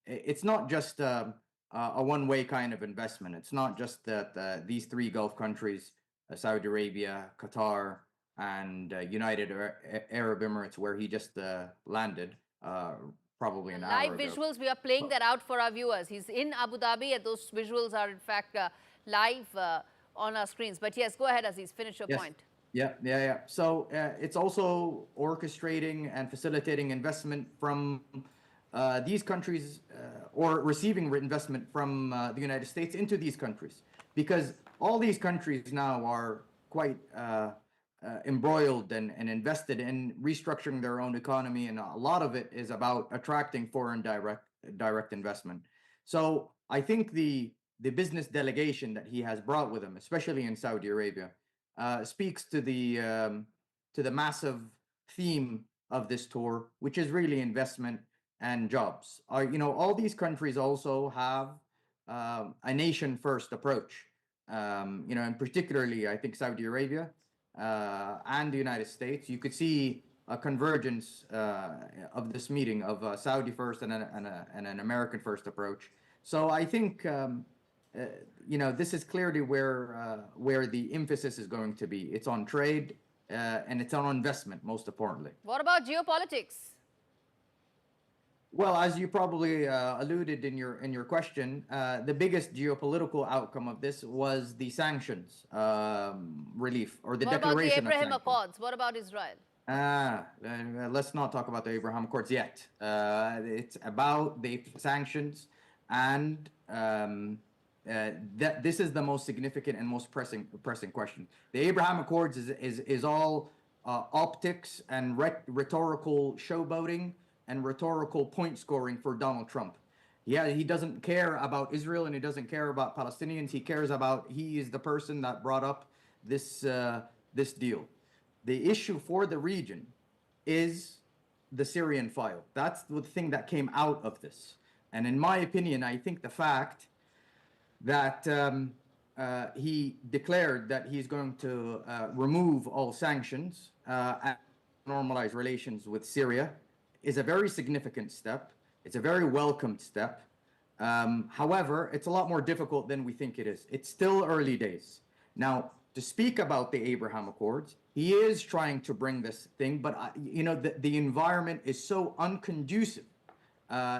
it's not just a one-way kind of investment. It's not just that these three Gulf countries, Saudi Arabia, Qatar, and United Arab Emirates, where he just landed probably an hour ago. Live visuals, we are playing that out for our viewers. He's in Abu Dhabi, and those visuals are in fact live on our screens. But yes, go ahead, Aziz, finish your point. Yeah. So it's also orchestrating and facilitating investment from these countries or receiving investment from the United States into these countries, because all these countries now are quite embroiled and invested in restructuring their own economy, and a lot of it is about attracting foreign direct investment. So I think the business delegation that he has brought with him, especially in Saudi Arabia, speaks to the massive theme of this tour, which is really investment and jobs. You know, all these countries also have a nation-first approach. You know, and particularly, I think Saudi Arabia and the United States, you could see a convergence of this meeting of a Saudi first and an American first approach. So I think you know, this is clearly where the emphasis is going to be. It's on trade and it's on investment, most importantly. What about geopolitics? Well, as you probably alluded in your question, the biggest geopolitical outcome of this was the sanctions relief, or the declaration of sanctions. What about the Abraham Accords? What about Israel? Let's not talk about the Abraham Accords yet. It's about the sanctions and that this is the most significant and most pressing question. The Abraham Accords is all optics and rhetorical showboating and rhetorical point scoring for Donald Trump. Yeah, he doesn't care about Israel and he doesn't care about Palestinians. He is the person that brought up this deal. The issue for the region is the Syrian file. That's the thing that came out of this. And in my opinion, I think the fact that he declared that he's going to remove all sanctions and normalize relations with Syria is a very significant step. It's a very welcomed step. However, it's a lot more difficult than we think it is. It's still early days. Now, to speak about the Abraham Accords, he is trying to bring this thing, but the environment is so unconducive.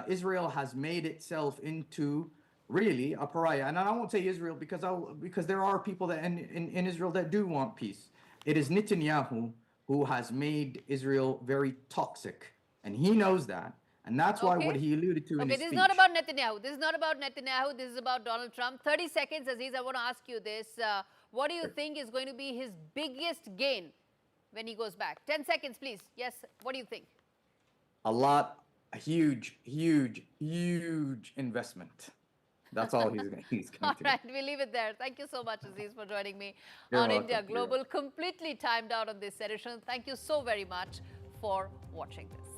Israel has made itself into really a pariah. And I won't say Israel because there are people that in Israel that do want peace. It is Netanyahu who has made Israel very toxic. And he knows that. And that's why what he alluded to in his speech. This is not about Netanyahu. This is not about Netanyahu. This is about Donald Trump. 30 seconds, Aziz, I want to ask you this. What do you think is going to be his biggest gain when he goes back? 10 seconds, please. Yes, what do you think? A huge investment. That's all he's going to do. All right, we'll leave it there. Thank you so much, Aziz, for joining me You're on welcome. India Global. Completely timed out on this edition. Thank you so very much for watching this.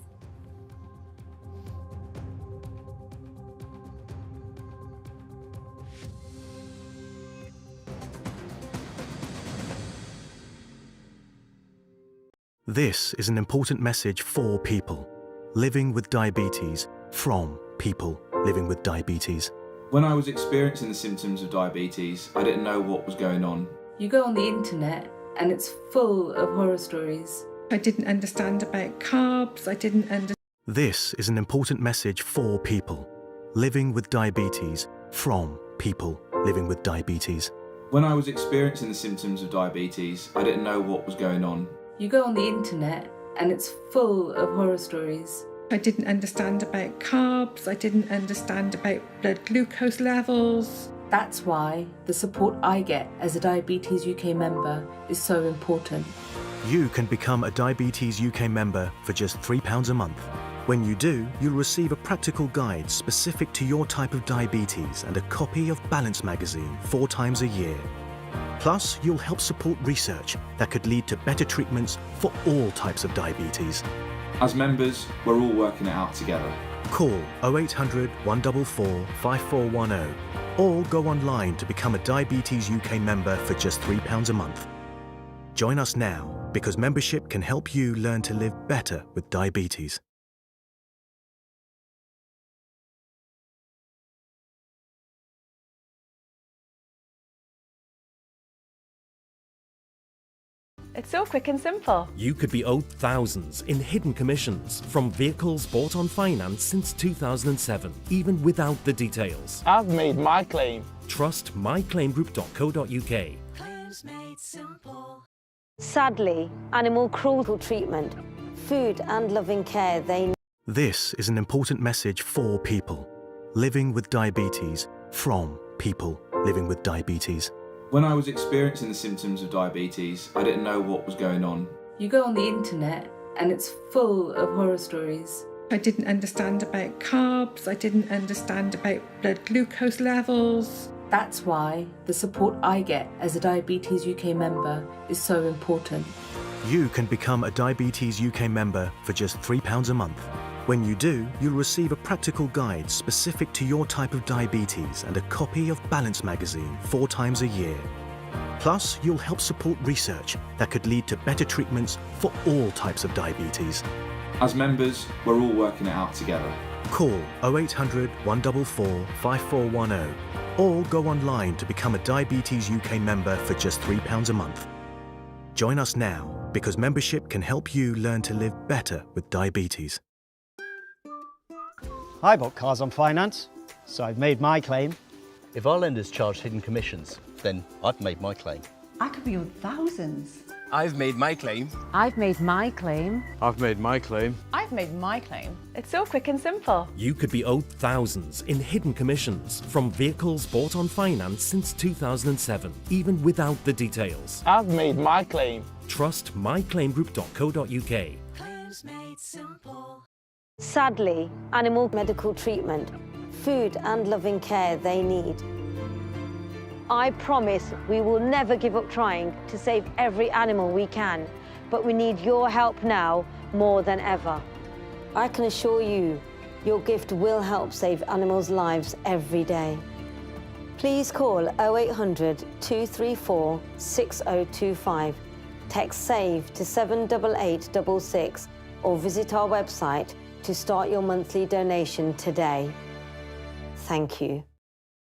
This is an important message for people living with diabetes from people living with diabetes. When I was experiencing the symptoms of diabetes, I didn't know what was going on. You go on the internet and it's full of horror stories. I didn't understand about carbs. I didn't understand. This is an important message for people living with diabetes from people living with diabetes. When I was experiencing the symptoms of diabetes, I didn't know what was going on. You go on the internet and it's full of horror stories. I didn't understand about carbs. I didn't understand about blood glucose levels. That's why the support I get as a Diabetes UK member is so important. You can become a Diabetes UK member for just £3 a month. When you do, you'll receive a practical guide specific to your type of diabetes and a copy of Balance magazine 4 times a year. Plus, you'll help support research that could lead to better treatments for all types of diabetes. As members, we're all working it out together. Call 0800 144 5410 or go online to become a Diabetes UK member for just £3 a month. Join us now because membership can help you learn to live better with diabetes. It's so quick and simple. You could be owed thousands in hidden commissions from vehicles bought on finance since 2007, even without the details. I've made my claim. Trust myclaimgroup.co.uk. Claims made simple. Sadly, animal cruelty treatment, food and loving care they need. This is an important message for people living with diabetes from people living with diabetes. When I was experiencing the symptoms of diabetes, I didn't know what was going on. You go on the internet and it's full of horror stories. I didn't understand about carbs. I didn't understand about blood glucose levels. That's why the support I get as a Diabetes UK member is so important. You can become a Diabetes UK member for just £3 a month. When you do, you'll receive a practical guide specific to your type of diabetes and a copy of Balance magazine 4 times a year. Plus, you'll help support research that could lead to better treatments for all types of diabetes. As members, we're all working it out together. Call 0800 144 5410 or go online to become a Diabetes UK member for just £3 a month. Join us now because membership can help you learn to live better with diabetes. I bought cars on finance, so I've made my claim. If our lenders charge hidden commissions, then I've made my claim. I could be owed thousands. I've made my claim. I've made my claim. I've made my claim. I've made my claim. It's so quick and simple. You could be owed thousands in hidden commissions from vehicles bought on finance since 2007, even without the details. I've made my claim. Trust myclaimgroup.co.uk. Claims made simple. Sadly, animal medical treatment, food and loving care they need. I promise we will never give up trying to save every animal we can, but we need your help now more than ever. I can assure you, your gift will help save animals' lives every day. Please call 0800 234 6025, text SAVE to 78866, or visit our website to start your monthly donation today. Thank you.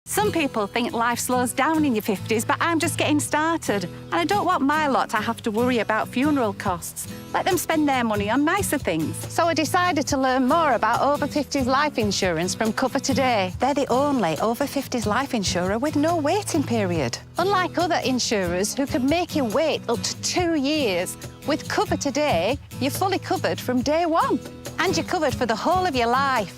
Some people think life slows down in your 50s, but I'm just getting started. And I don't want my lot to have to worry about funeral costs. Let them spend their money on nicer things. So I decided to learn more about over 50s life insurance from Cover Today. They're the only over 50s life insurer with no waiting period. Unlike other insurers who could make you wait up to 2 years, with Cover Today, you're fully covered from day one. And you're covered for the whole of your life.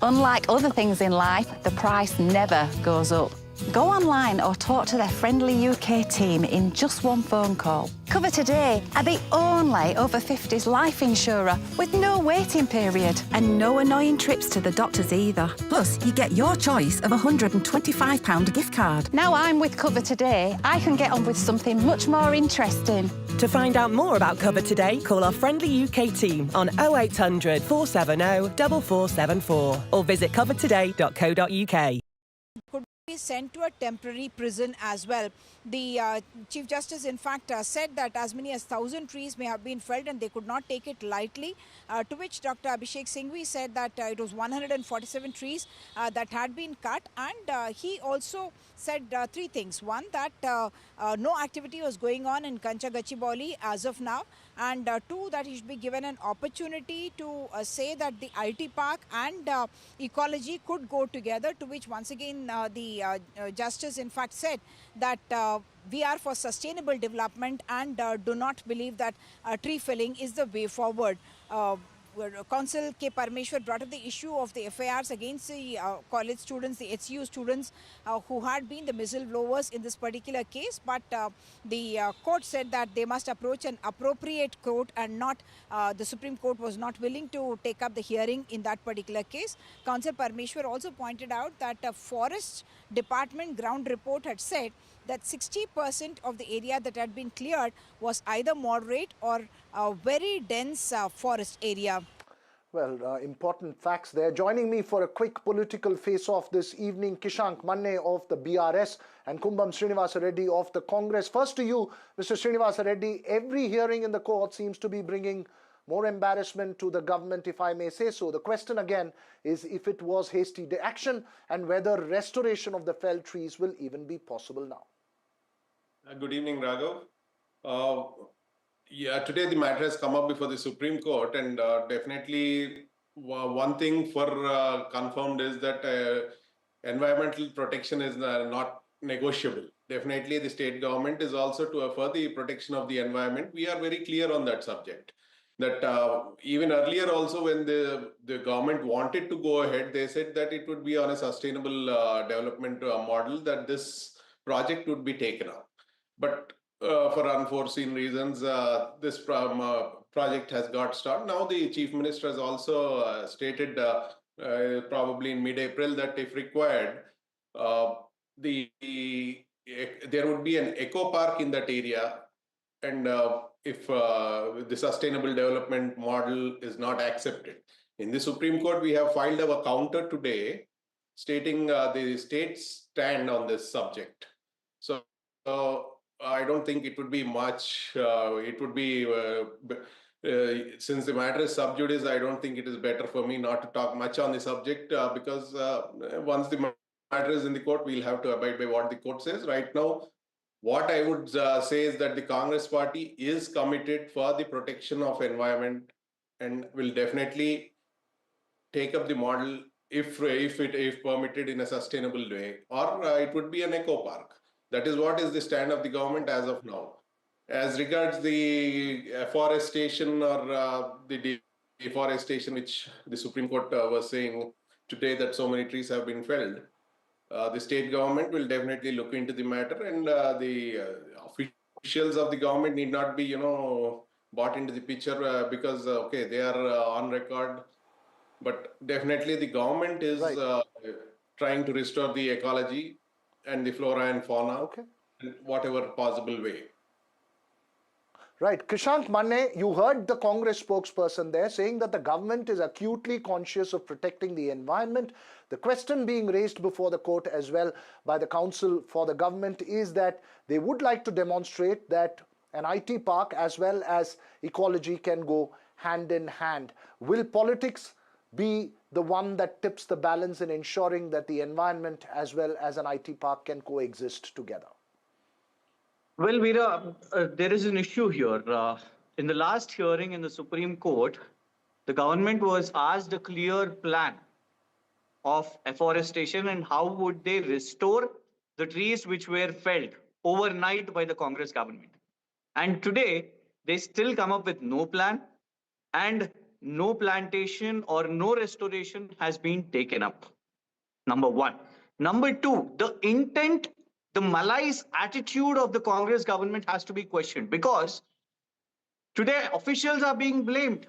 Unlike other things in life, the price never goes up. Go online or talk to their friendly UK team in just one phone call. Cover Today are the only over 50s life insurer with no waiting period and no annoying trips to the doctors either. Plus, you get your choice of a £125 gift card. Now I'm with Cover Today, I can get on with something much more interesting. To find out more about Cover Today, call our friendly UK team on 0800 470 4474 or visit covertoday.co.uk. Could be sent to a temporary prison as well. The Chief Justice, in fact, said that as many as 1,000 trees may have been felled and they could not take it lightly, to which Dr. Abhishek Singhvi said that it was 147 trees that had been cut, and he also said three things. One, that no activity was going on in Kancha Gachibowli as of now, and two, that he should be given an opportunity to say that the IT park and ecology could go together, to which once again the Justice in fact said that we are for sustainable development and do not believe that tree felling is the way forward. Counsel K. Parmeshwar brought up the issue of the FIRs against the college students, the HCU students who had been the whistleblowers in this particular case, but the court said that they must approach an appropriate court and not, the Supreme Court was not willing to take up the hearing in that particular case. Counsel Parmeshwar also pointed out that a Forest Department ground report had said that 60% of the area that had been cleared was either moderate or a very dense forest area. Well, important facts there. Joining me for a quick political face-off this evening, Kishank Manne of the BRS and Kumbam Srinivasa Reddy of the Congress. First to you, Mr. Srinivasa Reddy. Every hearing in the court seems to be bringing more embarrassment to the government, if I may say so. The question again is if it was hasty action and whether restoration of the felled trees will even be possible now. Good evening, Raghav. Today the matter has come up before the Supreme Court, and definitely one thing for confirmed is that environmental protection is not negotiable. Definitely the state government is also for the protection of the environment. We are very clear on that subject. That even earlier also when the government wanted to go ahead, they said that it would be on a sustainable development model, that this project would be taken up. But for unforeseen reasons, this project has got stopped. Now the Chief Minister has also stated probably in mid-April that if required, there would be an eco park in that area, and if the sustainable development model is not accepted. In the Supreme Court, we have filed a counter today stating the state's stand on this subject. So I don't think it would be much. It would be, since the matter is sub judice, I don't think it is better for me not to talk much on the subject because once the matter is in the court, we'll have to abide by what the court says. Right now, what I would say is that the Congress party is committed for the protection of environment and will definitely take up the model if permitted in a sustainable way, or it would be an eco park. That is what is the stand of the government as of now. As regards the afforestation or the deforestation, which the Supreme Court was saying today that so many trees have been felled, the state government will definitely look into the matter, and the officials of the government need not be, bought into the picture because, okay, they are on record. But definitely the government is trying to restore the ecology and the flora and fauna in whatever possible way. Right. Krishank Manne, you heard the Congress spokesperson there saying that the government is acutely conscious of protecting the environment. The question being raised before the court as well by the counsel for the government is that they would like to demonstrate that an IT park as well as ecology can go hand in hand. Will politics be the one that tips the balance in ensuring that the environment as well as an IT park can coexist together? Well, Veera, there is an issue here. In the last hearing in the Supreme Court, the government was asked a clear plan of afforestation and how would they restore the trees which were felled overnight by the Congress government. And today, they still come up with no plan, and no plantation or no restoration has been taken up. Number one. Number two, the intent, the malice attitude of the Congress government has to be questioned, because today officials are being blamed.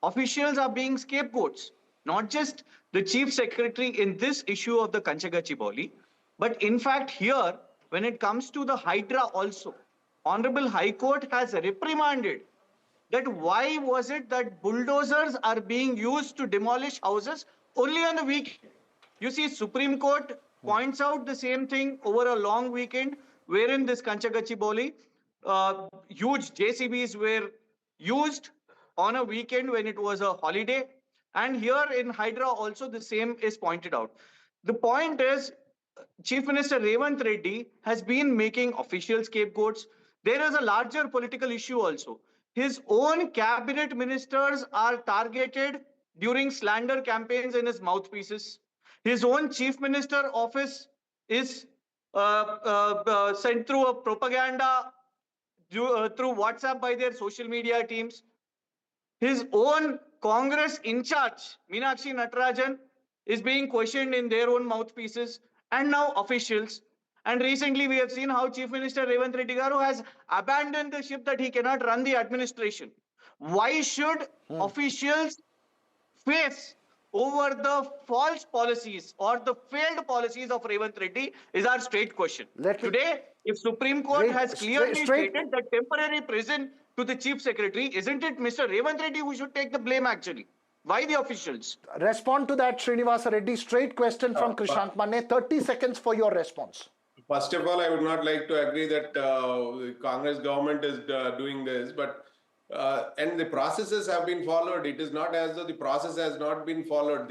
Officials are being scapegoats, not just the chief secretary in this issue of the Kanchagachibowli, but in fact here, when it comes to the Hydra also, Honorable High Court has reprimanded that why was it that bulldozers are being used to demolish houses only on the weekend. You see, Supreme Court points out the same thing over a long weekend, wherein this Kanchagachibowli, huge JCBs were used on a weekend when it was a holiday. And here in Hydra also the same is pointed out. The point is, Chief Minister Revanth Reddy has been making official scapegoats. There is a larger political issue also. His own cabinet ministers are targeted during slander campaigns in his mouthpieces. His own chief minister office is sent through a propaganda through WhatsApp by their social media teams. His own Congress in charge, Meenakshi Natarajan, is being questioned in their own mouthpieces, and now officials. And recently we have seen how Chief Minister Revanth Reddy Garu has abandoned the ship, that he cannot run the administration. Why should officials face over the false policies or the failed policies of Revanth Reddy is our straight question. Today, if Supreme Court has clearly stated that temporary prison to the Chief Secretary, isn't it Mr. Revanth Reddy who should take the blame actually? Why the officials? Respond to that, Srinivasa Reddy. Straight question from Krishank Manne. 30 seconds for your response. First of all, I would not like to agree that the Congress government is doing this, but and the processes have been followed. It is not as though the process has not been followed.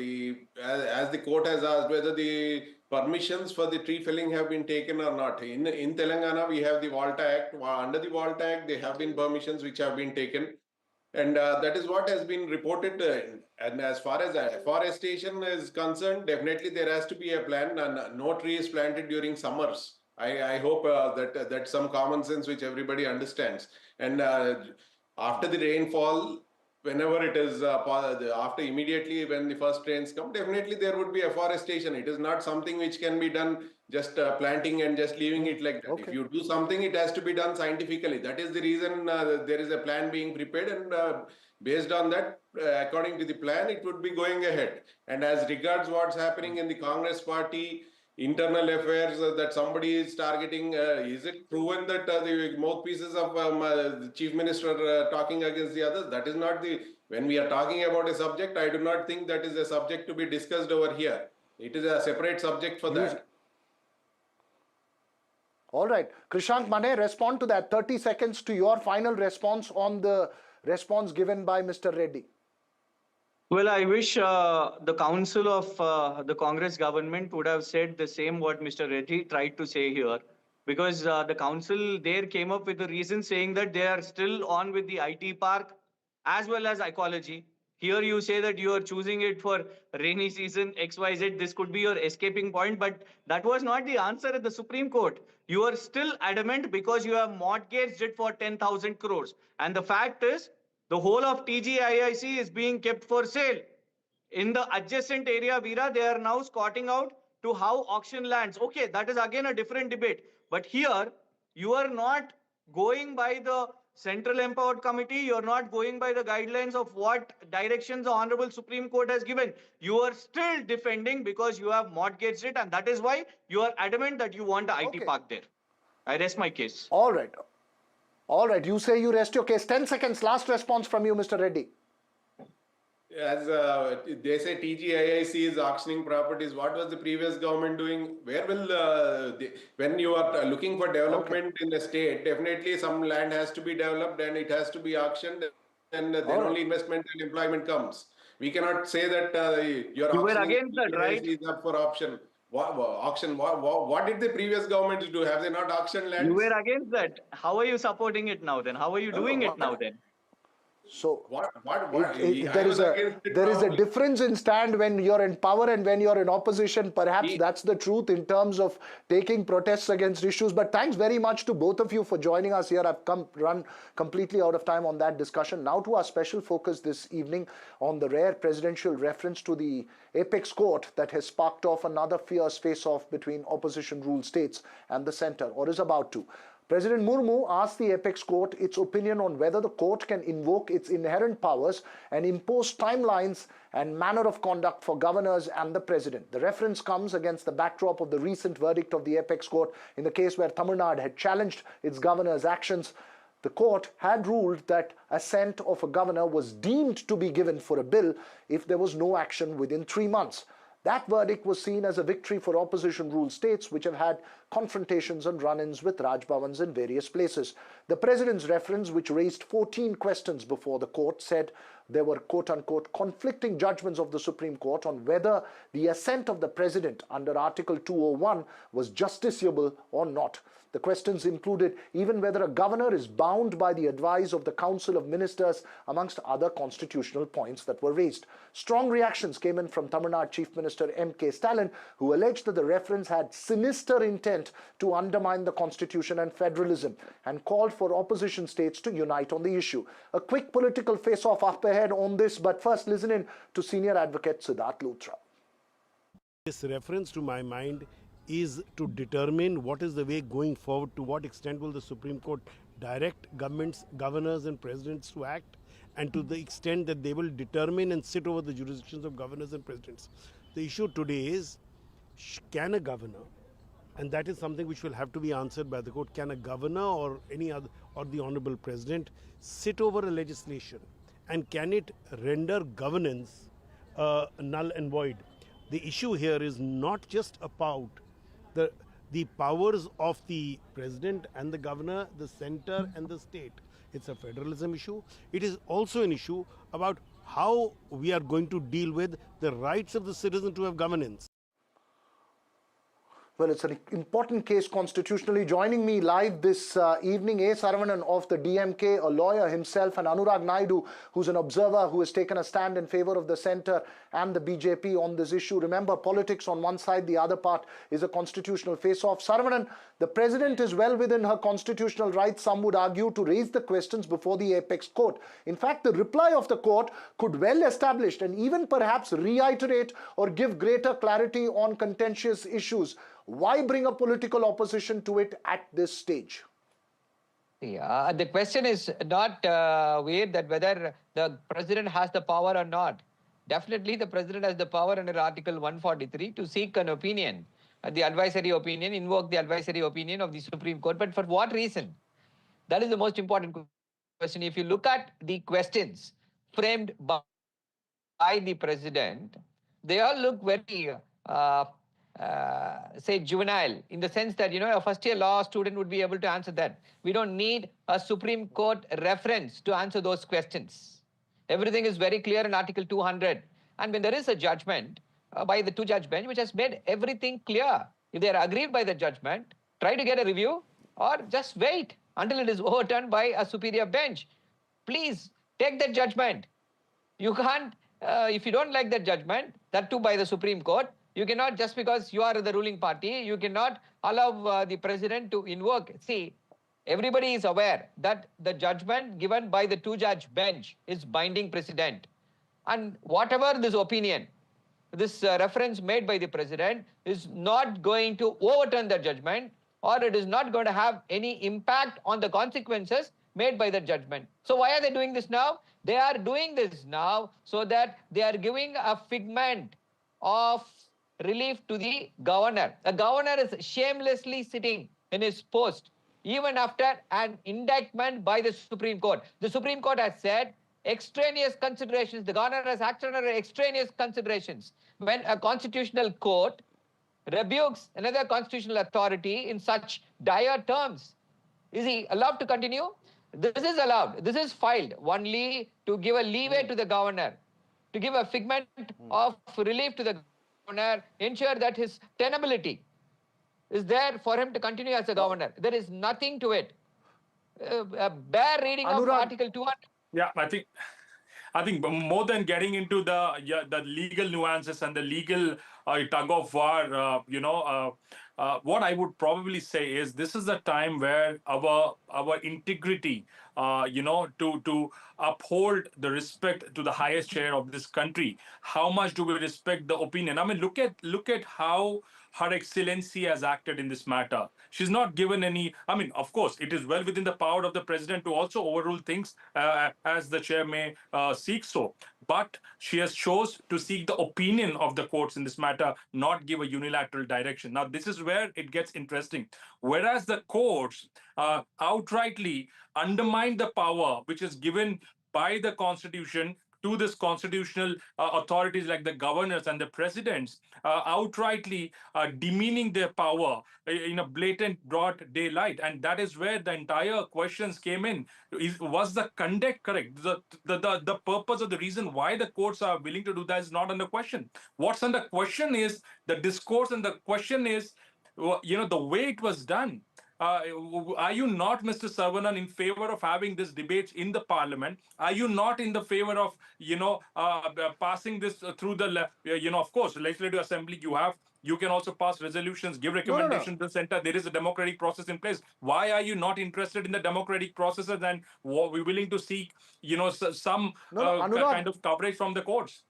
As the court has asked whether the permissions for the tree felling have been taken or not. In Telangana, we have the Volta Act. Under the Volta Act, there have been permissions which have been taken. And that is what has been reported. And as far as afforestation is concerned, definitely there has to be a plan, and no tree is planted during summers. I hope that that's some common sense which everybody understands. And after the rainfall, whenever it is after immediately when the first rains come, definitely there would be afforestation. It is not something which can be done just planting and just leaving it like that. Okay. If you do something, it has to be done scientifically. That is the reason there is a plan being prepared, and based on that, according to the plan, it would be going ahead. And as regards what's happening in the Congress party, internal affairs that somebody is targeting, is it proven that the mouthpieces of the Chief Minister talking against the others? That is not the... When we are talking about a subject, I do not think that is a subject to be discussed over here. It is a separate subject for that. All right. Krishank Manne, respond to that. 30 seconds to your final response on the response given by Mr. Reddy. Well, I wish the council of the Congress government would have said the same what Mr. Reddy tried to say here, because the council there came up with the reason saying that they are still on with the IT park as well as ecology. Here you say that you are choosing it for rainy season, XYZ. This could be your escaping point, but that was not the answer at the Supreme Court. You are still adamant because you have mortgaged it for 10,000 crores. And the fact is, the whole of TGIIC is being kept for sale. In the adjacent area, Veera, they are now scouting out to how auction lands. Okay, that is again a different debate. But here, you are not going by the Central Empowered Committee. You're not going by the guidelines of what directions the Honorable Supreme Court has given. You are still defending because you have mortgaged it, and that is why you are adamant that you want a IT park there. I rest my case. All right. All right. You say you rest your case. 10 seconds. Last response from you, Mr. Reddy. As they say, TGIIC is auctioning properties. What was the previous government doing? Where will, when you are looking for development in the state, definitely some land has to be developed and it has to be auctioned, and then only investment and employment comes. We cannot say that your You were against that, right? is up for option. What did the previous government do? Have they not auctioned land? You were against that. How are you supporting it now then? How are you doing it now then? So I there was is against it a probably. difference in stand when you're in power and when you're in opposition. Perhaps that's the truth in terms of taking protests against issues. But thanks very much to both of you for joining us here. I've run completely out of time on that discussion. Now to our special focus this evening on the rare presidential reference to the apex court that has sparked off another fierce face-off between opposition-ruled states and the centre, or is about to. President Murmu asked the apex court its opinion on whether the court can invoke its inherent powers and impose timelines and manner of conduct for governors and the president. The reference comes against the backdrop of the recent verdict of the apex court in the case where Tamil Nadu had challenged its governor's actions. The court had ruled that assent of a governor was deemed to be given for a bill if there was no action within 3 months. That verdict was seen as a victory for opposition-ruled states which have had confrontations and run-ins with Raj Bhavans in various places. The president's reference, which raised 14 questions before the court, said there were quote-unquote conflicting judgments of the Supreme Court on whether the assent of the president under Article 201 was justiciable or not. The questions included even whether a governor is bound by the advice of the Council of Ministers, amongst other constitutional points that were raised. Strong reactions came in from Tamil Nadu Chief Minister M.K. Stalin, who alleged that the reference had sinister intent to undermine the constitution and federalism, and called for opposition states to unite on the issue. A quick political face-off up ahead on this, but first listen in to senior advocate Siddharth Luthra. This reference, to my mind, is to determine what is the way going forward. To what extent will the Supreme Court direct governments, governors and presidents to act, and to the extent that they will determine and sit over the jurisdictions of governors and presidents. The issue today is, can a governor, and that is something which will have to be answered by the court, can a governor or any other, or the Honorable President, sit over a legislation, and can it render governance null and void? The issue here is not just about the powers of the president and the governor, the centre and the state. It's a federalism issue. It is also an issue about how we are going to deal with the rights of the citizen to have governance. Well, it's an important case constitutionally. Joining me live this evening, A. Saravanan of the DMK, a lawyer himself, and Anurag Naidu, who's an observer who has taken a stand in favor of the centre and the BJP on this issue. Remember, politics on one side, the other part is a constitutional face-off. Saravanan, the president is well within her constitutional rights, some would argue, to raise the questions before the apex court. In fact, the reply of the court could well establish and even perhaps reiterate or give greater clarity on contentious issues. Why bring a political opposition to it at this stage? Yeah, the question is not weird that whether the president has the power or not. Definitely the president has the power under Article 143 to seek an opinion, the advisory opinion, invoke the advisory opinion of the Supreme Court. But for what reason? That is the most important question. If you look at the questions framed by the president, they all look very say juvenile, in the sense that, a first-year law student would be able to answer that. We don't need a Supreme Court reference to answer those questions. Everything is very clear in Article 200. And when there is a judgment by the two-judge bench which has made everything clear, if they are aggrieved by the judgment, try to get a review or just wait until it is overturned by a superior bench. Please take that judgment. You can't, if you don't like that judgment, that too by the Supreme Court, you cannot, just because you are the ruling party, you cannot allow the president to invoke. See, everybody is aware that the judgment given by the two-judge bench is binding precedent. And whatever this opinion, this reference made by the president is not going to overturn the judgment, or it is not going to have any impact on the consequences made by the judgment. So why are they doing this now? They are doing this now so that they are giving a figment of relief to the governor. The governor is shamelessly sitting in his post even after an indictment by the Supreme Court. The Supreme Court has said extraneous considerations. The governor has acted under extraneous considerations. When a constitutional court rebukes another constitutional authority in such dire terms, is he allowed to continue? This is allowed. This is filed only to give a leeway to the governor, to give a figment of relief to the governor, ensure that his tenability is there for him to continue as a governor. There is nothing to it. A bare reading of Article 200. Yeah, I think more than getting into the legal nuances and the legal tug of war, what I would probably say is this is the time where our integrity, to uphold the respect to the highest chair of this country. How much do we respect the opinion? I mean, look at how Her Excellency has acted in this matter. She's not given any, I mean, of course, it is well within the power of the president to also overrule things as the chair may seek so. But she has chose to seek the opinion of the courts in this matter, not give a unilateral direction. Now, this is where it gets interesting. Whereas the courts outrightly undermine the power which is given by the Constitution to this constitutional authorities like the governors and the presidents, outrightly demeaning their power in a blatant broad daylight. And that is where the entire questions came in. Was the conduct correct? The purpose of the reason why the courts are willing to do that is not under question. What's under question is the discourse, and the question is, the way it was done. Are you not, Mr. Saravanan, in favor of having this debate in the parliament? Are you not in the favor of, passing this through the, of course, legislative assembly? You can also pass resolutions, give recommendations to the center. There is a democratic process in place. Why are you not interested in the democratic processes and we're willing to seek, some kind of coverage from the courts?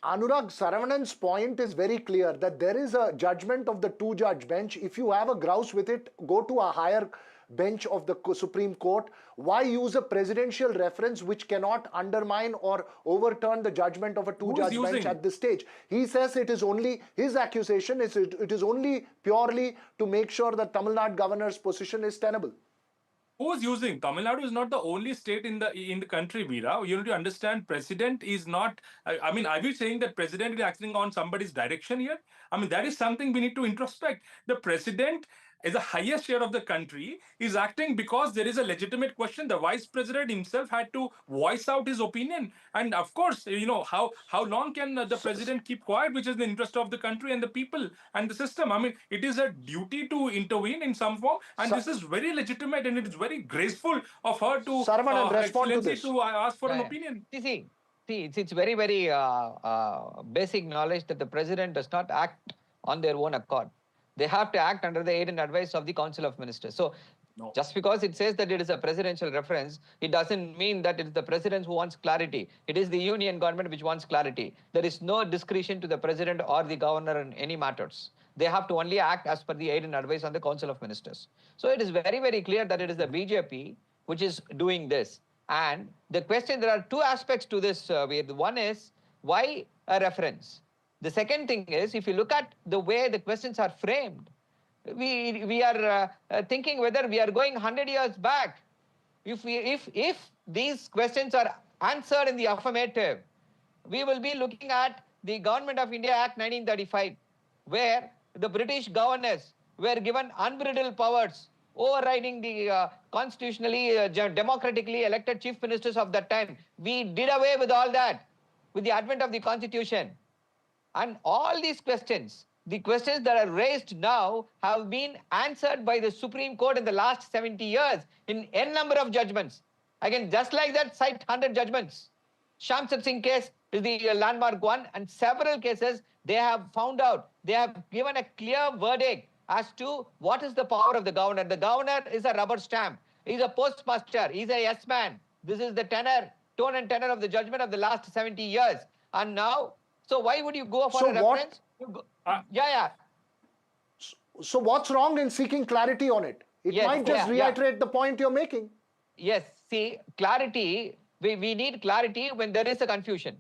Anurag, Saravanan's point is very clear that there is a judgment of the two-judge bench. If you have a grouse with it, go to a higher bench of the Supreme Court. Why use a presidential reference which cannot undermine or overturn the judgment of a two-judge bench at this stage? He says it is only, his accusation is it is only purely to make sure that Tamil Nadu governor's position is tenable. Who's using? Tamil Nadu is not the only state in the country, Veera. You need to understand, president is not, I mean, are we saying that president is acting on somebody's direction here? I mean, that is something we need to introspect. The president, as the highest chair of the country, is acting because there is a legitimate question. The vice president himself had to voice out his opinion. And of course, how long can the president keep quiet, which is the interest of the country and the people and the system? I mean, it is a duty to intervene in some form. And this is very legitimate, and it is very graceful of her to, respond to this. To ask for an opinion. See, it's very, very basic knowledge that the president does not act on their own accord. They have to act under the aid and advice of the Council of Ministers. So, just because it says that it is a presidential reference, it doesn't mean that it is the president who wants clarity. It is the union government which wants clarity. There is no discretion to the president or the governor in any matters. They have to only act as per the aid and advice on the Council of Ministers. So, it is very, very clear that it is the BJP which is doing this. And the question, there are two aspects to this. One is, why a reference? The second thing is, if you look at the way the questions are framed, we are thinking whether we are going 100 years back. If these questions are answered in the affirmative, we will be looking at the Government of India Act 1935, where the British governors were given unbridled powers, overriding the constitutionally, democratically elected chief ministers of that time. We did away with all that with the advent of the Constitution. And all these questions, the questions that are raised now, have been answered by the Supreme Court in the last 70 years in n number of judgments. I can just like that cite 100 judgments. Shamsad Singh case is the landmark one, and several cases they have found out. They have given a clear verdict as to what is the power of the governor. The governor is a rubber stamp. He's a postmaster. He's a yes man. This is the tone and tenor of the judgment of the last 70 years. And now, so why would you go for a reference? So what's wrong in seeking clarity on it? It might just reiterate the point you're making. Yes, see, clarity, we need clarity when there is a confusion.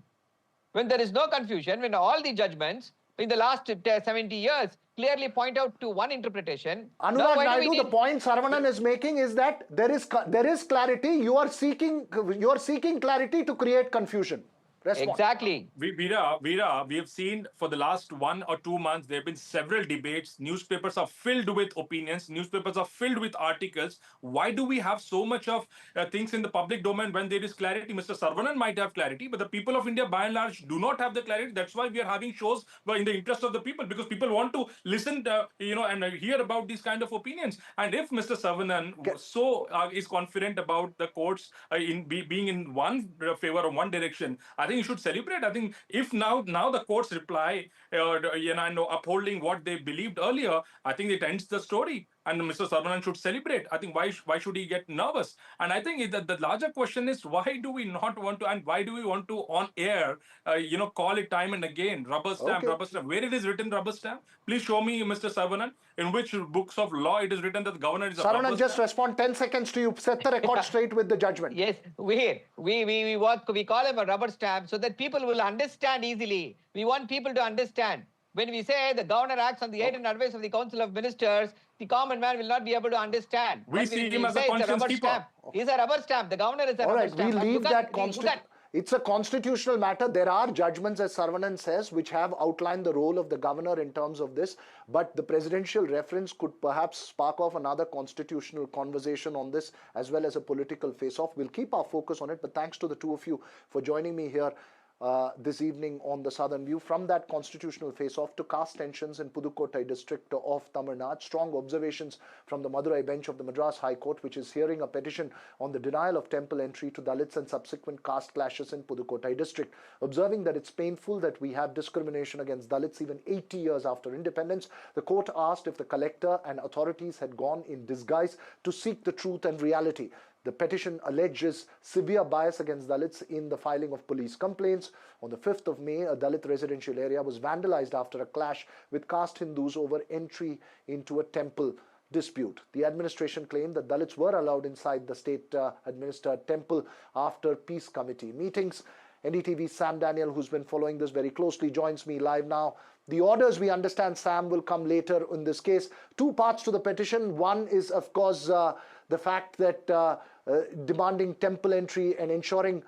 When there is no confusion, when all the judgments in the last 70 years clearly point out to one interpretation. Anurag Naidu, the point Saravanan is making is that there is clarity. You are seeking clarity to create confusion. Respond. Exactly. Veera, we have seen for the last 1 or 2 months, there have been several debates. Newspapers are filled with opinions. Newspapers are filled with articles. Why do we have so much of things in the public domain when there is clarity? Mr. Saravanan might have clarity, but the people of India, by and large, do not have the clarity. That's why we are having shows in the interest of the people, because people want to listen, and hear about these kind of opinions. And if Mr. Saravanan is confident about the courts being in one favor or one direction, I think you should celebrate. I think if now the courts reply, upholding what they believed earlier, I think it ends the story. And Mr. Saravanan should celebrate. I think why should he get nervous? And I think the larger question is, why do we not want to, and why do we want to on air, call it time and again, rubber stamp, rubber stamp. Where it is written rubber stamp? Please show me, Mr. Saravanan, in which books of law it is written that the governor is a rubber Saravanan, just stamp? respond 10 seconds to you. Set the record straight with the judgment. Yes, we call him a rubber stamp so that people will understand easily. We want people to understand. When we say the governor acts on the aid and advice of the Council of Ministers, the common man will not be able to understand. We see him as a conscience keeper. He's a rubber stamp. The governor is a rubber stamp. All right, we leave that It's a constitutional matter. There are judgments, as Saravanan says, which have outlined the role of the governor in terms of this. But the presidential reference could perhaps spark off another constitutional conversation on this, as well as a political face-off. We'll keep our focus on it. But thanks to the two of you for joining me here this evening on the Southern View. From that constitutional face-off to caste tensions in Pudukkottai district of Tamil Nadu, strong observations from the Madurai bench of the Madras High Court, which is hearing a petition on the denial of temple entry to Dalits and subsequent caste clashes in Pudukkottai district. Observing that it's painful that we have discrimination against Dalits even 80 years after independence, the court asked if the collector and authorities had gone in disguise to seek the truth and reality. The petition alleges severe bias against Dalits in the filing of police complaints. On the 5th of May, a Dalit residential area was vandalized after a clash with caste Hindus over entry into a temple dispute. The administration claimed that Dalits were allowed inside the state-administered temple after peace committee meetings. NDTV's Sam Daniel, who's been following this very closely, joins me live now. The orders, we understand, Sam, will come later in this case. Two parts to the petition. One is, of course, the fact that demanding temple entry and ensuring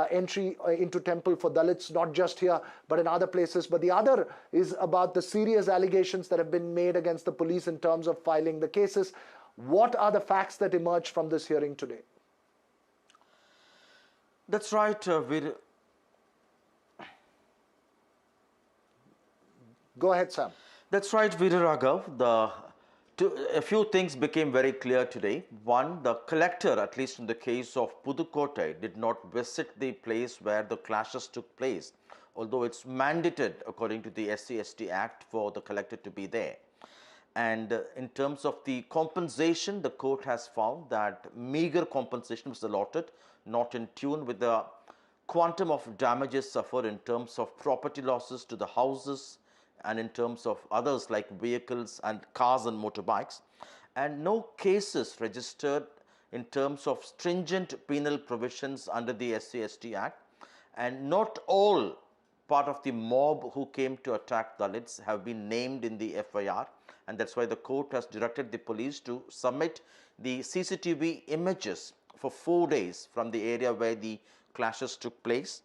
entry into temple for Dalits, not just here, but in other places. But the other is about the serious allegations that have been made against the police in terms of filing the cases. What are the facts that emerged from this hearing today? That's right, Go ahead, Sam. That's right, Veera Raghav. A few things became very clear today. One, the collector, at least in the case of Pudukkottai, did not visit the place where the clashes took place, although it's mandated according to the SC/ST Act for the collector to be there. And in terms of the compensation, the court has found that meager compensation was allotted, not in tune with the quantum of damages suffered in terms of property losses to the houses, and in terms of others like vehicles and cars and motorbikes, and no cases registered in terms of stringent penal provisions under the SC/ST Act, and not all part of the mob who came to attack Dalits have been named in the FIR, and that's why the court has directed the police to submit the CCTV images for 4 days from the area where the clashes took place.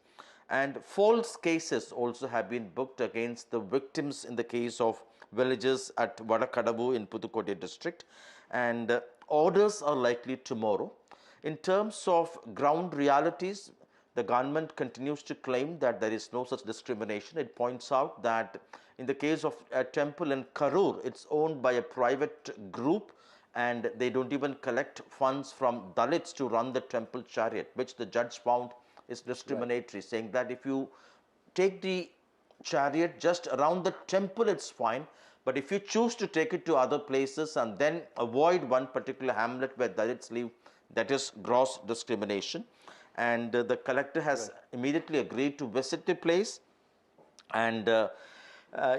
And false cases also have been booked against the victims in the case of villages at Vadakadavu in Pudukkottai district, and orders are likely tomorrow. In terms of ground realities, the government continues to claim that there is no such discrimination. It points out that in the case of a temple in Karur, it's owned by a private group, and they don't even collect funds from Dalits to run the temple chariot, which the judge found is discriminatory, saying that if you take the chariot just around the temple, it's fine. But if you choose to take it to other places and then avoid one particular hamlet where Dalits live, that is gross discrimination. And the collector has immediately agreed to visit the place, and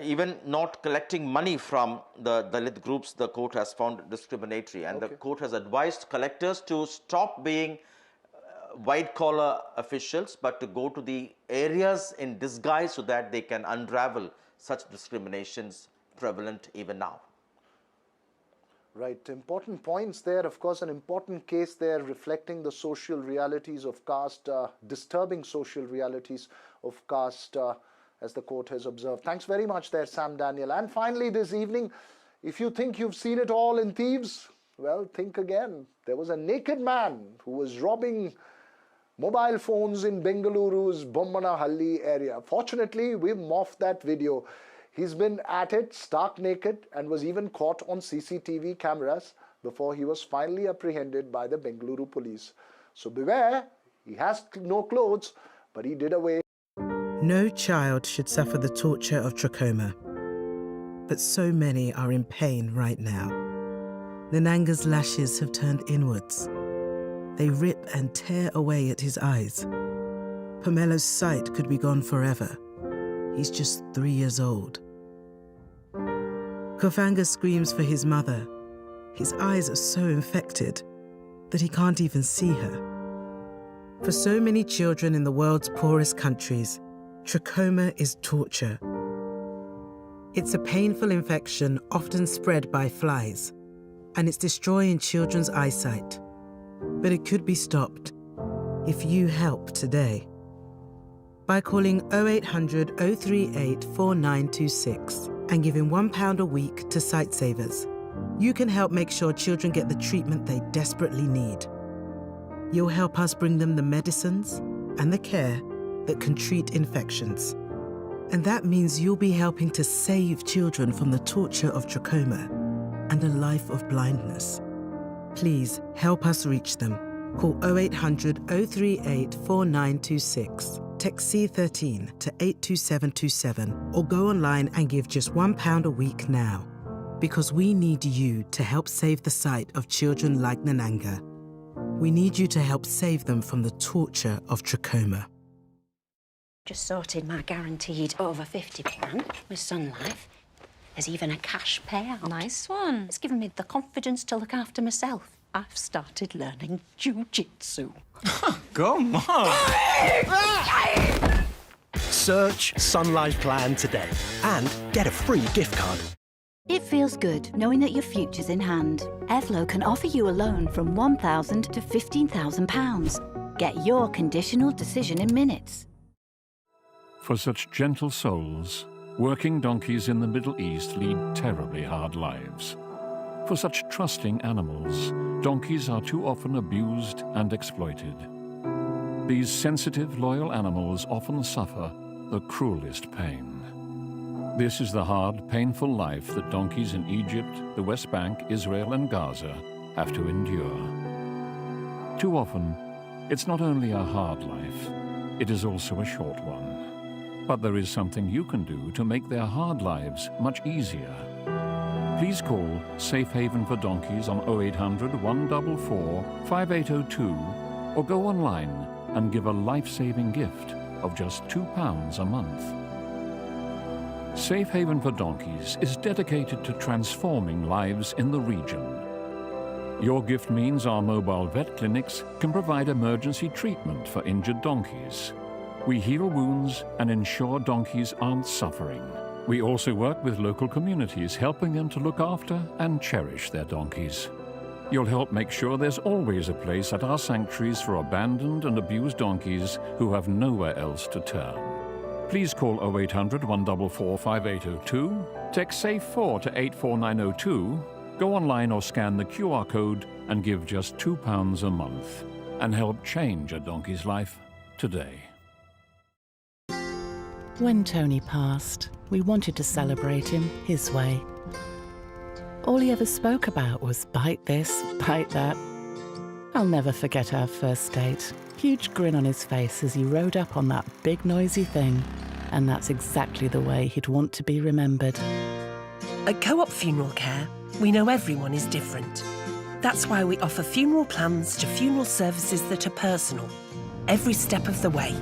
even not collecting money from the Dalit groups, the court has found discriminatory. And the court has advised collectors to stop being white-collar officials, but to go to the areas in disguise so that they can unravel such discriminations prevalent even now. Right, important points there. Of course, an important case there reflecting the social realities of caste, disturbing social realities of caste, as the court has observed. Thanks very much there, Sam Daniel. And finally this evening, if you think you've seen it all in Thieves, well, think again. There was a naked man who was robbing mobile phones in Bengaluru's Bommanahalli area. Fortunately, we've morphed that video. He's been at it stark naked and was even caught on CCTV cameras before he was finally apprehended by the Bengaluru police. So beware, he has no clothes, but he did away. No child should suffer the torture of trachoma, but so many are in pain right now. Nananga's lashes have turned inwards. They rip and tear away at his eyes. Pamelo's sight could be gone forever. He's just 3 years old. Kofanga screams for his mother. His eyes are so infected that he can't even see her. For so many children in the world's poorest countries, trachoma is torture. It's a painful infection often spread by flies, and it's destroying children's eyesight. But it could be stopped if you help today. By calling 0800 038 4926 and giving £1 a week to Sightsavers, you can help make sure children get the treatment they desperately need. You'll help us bring them the medicines and the care that can treat infections. And that means you'll be helping to save children from the torture of trachoma and a life of blindness. Please help us reach them. Call 0800 038 4926. Text C13 to 82727 or go online and give just £1 a week now. Because we need you to help save the sight of children like Nananga. We need you to help save them from the torture of trachoma. Just sorted my guaranteed over 50 plan with Sun Life. There's even a cash payout. Nice one. It's given me the confidence to look after myself. I've started learning jiu-jitsu. Come on! Search Sun Life Plan today and get a free gift card. It feels good knowing that your future's in hand. Evlo can offer you a loan from £1,000 to £15,000. Get your conditional decision in minutes. For such gentle souls, working donkeys in the Middle East lead terribly hard lives. For such trusting animals, donkeys are too often abused and exploited. These sensitive, loyal animals often suffer the cruelest pain. This is the hard, painful life that donkeys in Egypt, the West Bank, Israel, and Gaza have to endure. Too often, it's not only a hard life, it is also a short one. But there is something you can do to make their hard lives much easier. Please call Safe Haven for Donkeys on 0800 144 5802 or go online and give a life-saving gift of just £2 a month. Safe Haven for Donkeys is dedicated to transforming lives in the region. Your gift means our mobile vet clinics can provide emergency treatment for injured donkeys. We heal wounds and ensure donkeys aren't suffering. We also work with local communities, helping them to look after and cherish their donkeys. You'll help make sure there's always a place at our sanctuaries for abandoned and abused donkeys who have nowhere else to turn. Please call 0800 144 5802, text SAFE4 to 84902, go online or scan the QR code and give just £2 a month and help change a donkey's life today. When Tony passed, we wanted to celebrate him his way. All he ever spoke about was bite this, bite that. I'll never forget our first date. Huge grin on his face as he rode up on that big noisy thing. And that's exactly the way he'd want to be remembered. At Co-op Funeral Care, we know everyone is different. That's why we offer funeral plans to funeral services that are personal, every step of the way.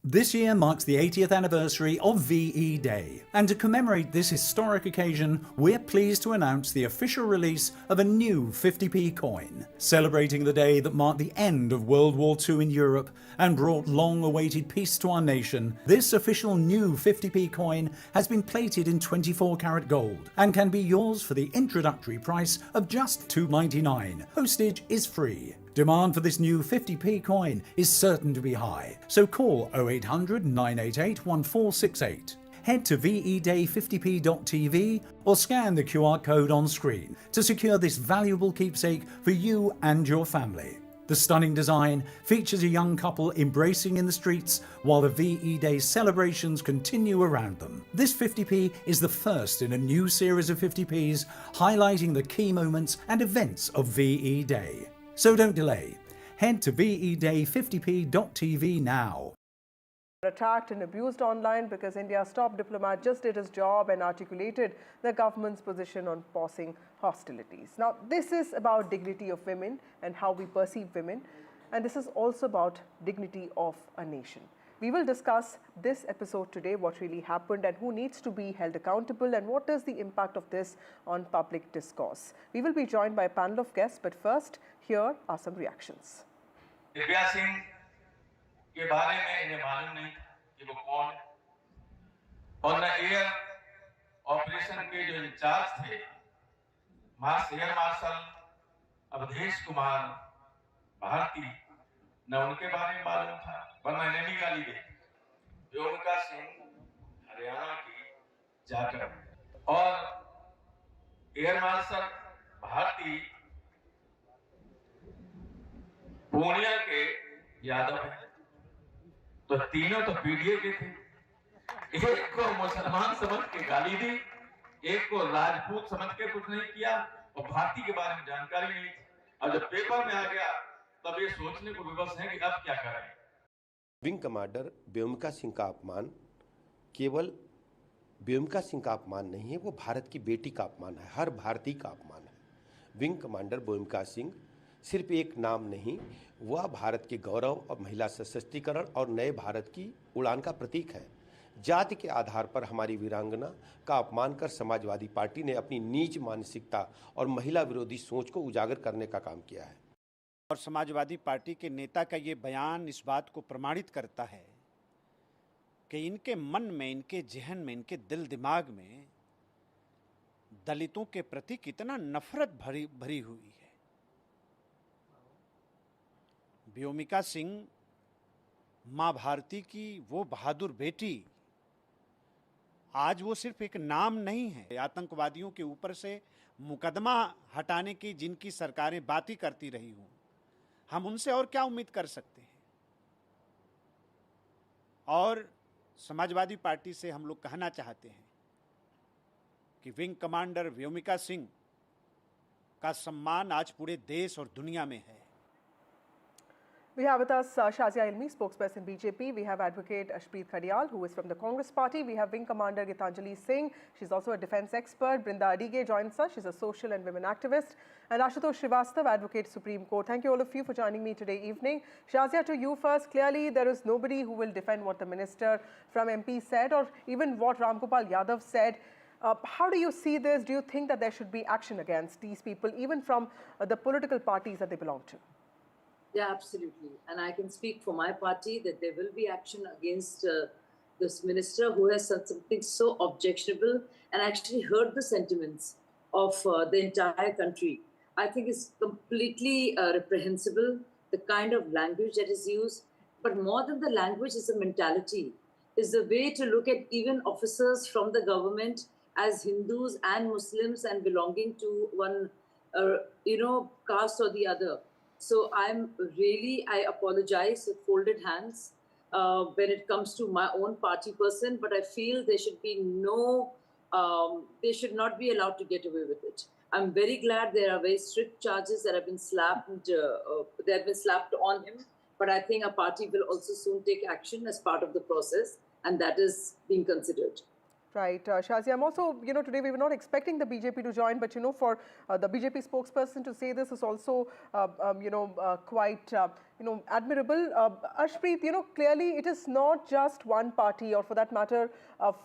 This year marks the 80th anniversary of VE Day, and to commemorate this historic occasion, we're pleased to announce the official release of a new 50p coin. Celebrating the day that marked the end of World War II in Europe and brought long-awaited peace to our nation, this official new 50p coin has been plated in 24-karat gold and can be yours for the introductory price of just $2.99. Postage is free. Demand for this new 50p coin is certain to be high, so call 0800 988 1468. Head to veday50p.tv or scan the QR code on screen to secure this valuable keepsake for you and your family. The stunning design features a young couple embracing in the streets while the VE Day celebrations continue around them. This 50p is the first in a new series of 50p's highlighting the key moments and events of VE Day. So don't delay. Head to veday50p.tv now. Attacked and abused online because India's top diplomat just did his job and articulated the government's position on pausing hostilities. Now, this is about dignity of women and how we perceive women, and this is also about dignity of a nation. We will discuss this episode today, what really happened and who needs to be held accountable and what is the impact of this on public discourse. We will be joined by a panel of guests, but first, here are some reactions. Divya Singh के बारे में इन्हें मालूम नहीं कि वो कौन है और न एयर ऑपरेशन के जो इंचार्ज थे एयर मार्शल अवधेश कुमार भारती न उनके बारे में मालूम था वरना इन्हें भी गाली दी व्योमिका सिंह हरियाणा की जाकर और एयर मार्शल भारती पूर्णिया के यादव हैं तो तीनों तो पीडीए के थे एक को मुसलमान समझ के गाली दी एक को राजपूत समझ के कुछ नहीं किया और भारती के बारे में जानकारी नहीं थी और जब पेपर में आ गया तब ये सोचने को विवश है कि अब क्या करें। विंग कमांडर व्योमिका सिंह का अपमान केवल व्योमिका सिंह का अपमान नहीं है, वो भारत की बेटी का अपमान है, हर भारतीय का अपमान है। विंग कमांडर व्योमिका सिंह सिर्फ एक नाम नहीं, वह भारत के गौरव और महिला सशक्तिकरण और नए भारत की उड़ान का प्रतीक है। जाति के आधार पर हमारी वीरांगना का अपमान कर समाजवादी पार्टी ने अपनी नीच मानसिकता और महिला विरोधी सोच को उजागर करने का काम किया है। और समाजवादी पार्टी के नेता का ये बयान इस बात को प्रमाणित करता है कि इनके मन में, इनके जहन में, इनके दिल दिमाग में दलितों के प्रति कितना नफरत भरी हुई है। व्योमिका सिंह मां भारती की वो बहादुर बेटी आज वो सिर्फ एक नाम नहीं है। आतंकवादियों के ऊपर से मुकदमा हटाने की जिनकी सरकारें बातें करती रही हूं, हम उनसे और क्या उम्मीद कर सकते हैं। और समाजवादी पार्टी से हम लोग कहना चाहते हैं कि विंग कमांडर व्योमिका सिंह का सम्मान आज पूरे देश और दुनिया में है। We have with us Shazia Ilmi, spokesperson BJP. We have Advocate Ashpreet Khadiyal, who is from the Congress Party. We have Wing Commander Gitanjali Singh. She's also a defence expert. Brinda Adige joins us. She's a social and women activist. And Ashutosh Srivastav, Advocate Supreme Court. Thank you all of you for joining me today evening. Shazia, to you first. Clearly, there is nobody who will defend what the minister from MP said or even what Ramgopal Yadav said. How do you see this? Do you think that there should be action against these people, even from the political parties that they belong to? Yeah, absolutely. And I can speak for my party that there will be action against this minister who has said something so objectionable and actually hurt the sentiments of the entire country. I think it's completely reprehensible, the kind of language that is used. But more than the language is the mentality, is the way to look at even officers from the government as Hindus and Muslims and belonging to one, caste or the other. So I apologize with folded hands when it comes to my own party person, but I feel there should be they should not be allowed to get away with it. I'm very glad there are very strict charges that have been slapped on him. But I think our party will also soon take action as part of the process, and that is being considered. Right, Shazia, I'm also, today we were not expecting the BJP to join, but, for the BJP spokesperson to say this is also, quite, admirable. Ashpreet, clearly it is not just one party, or for that matter,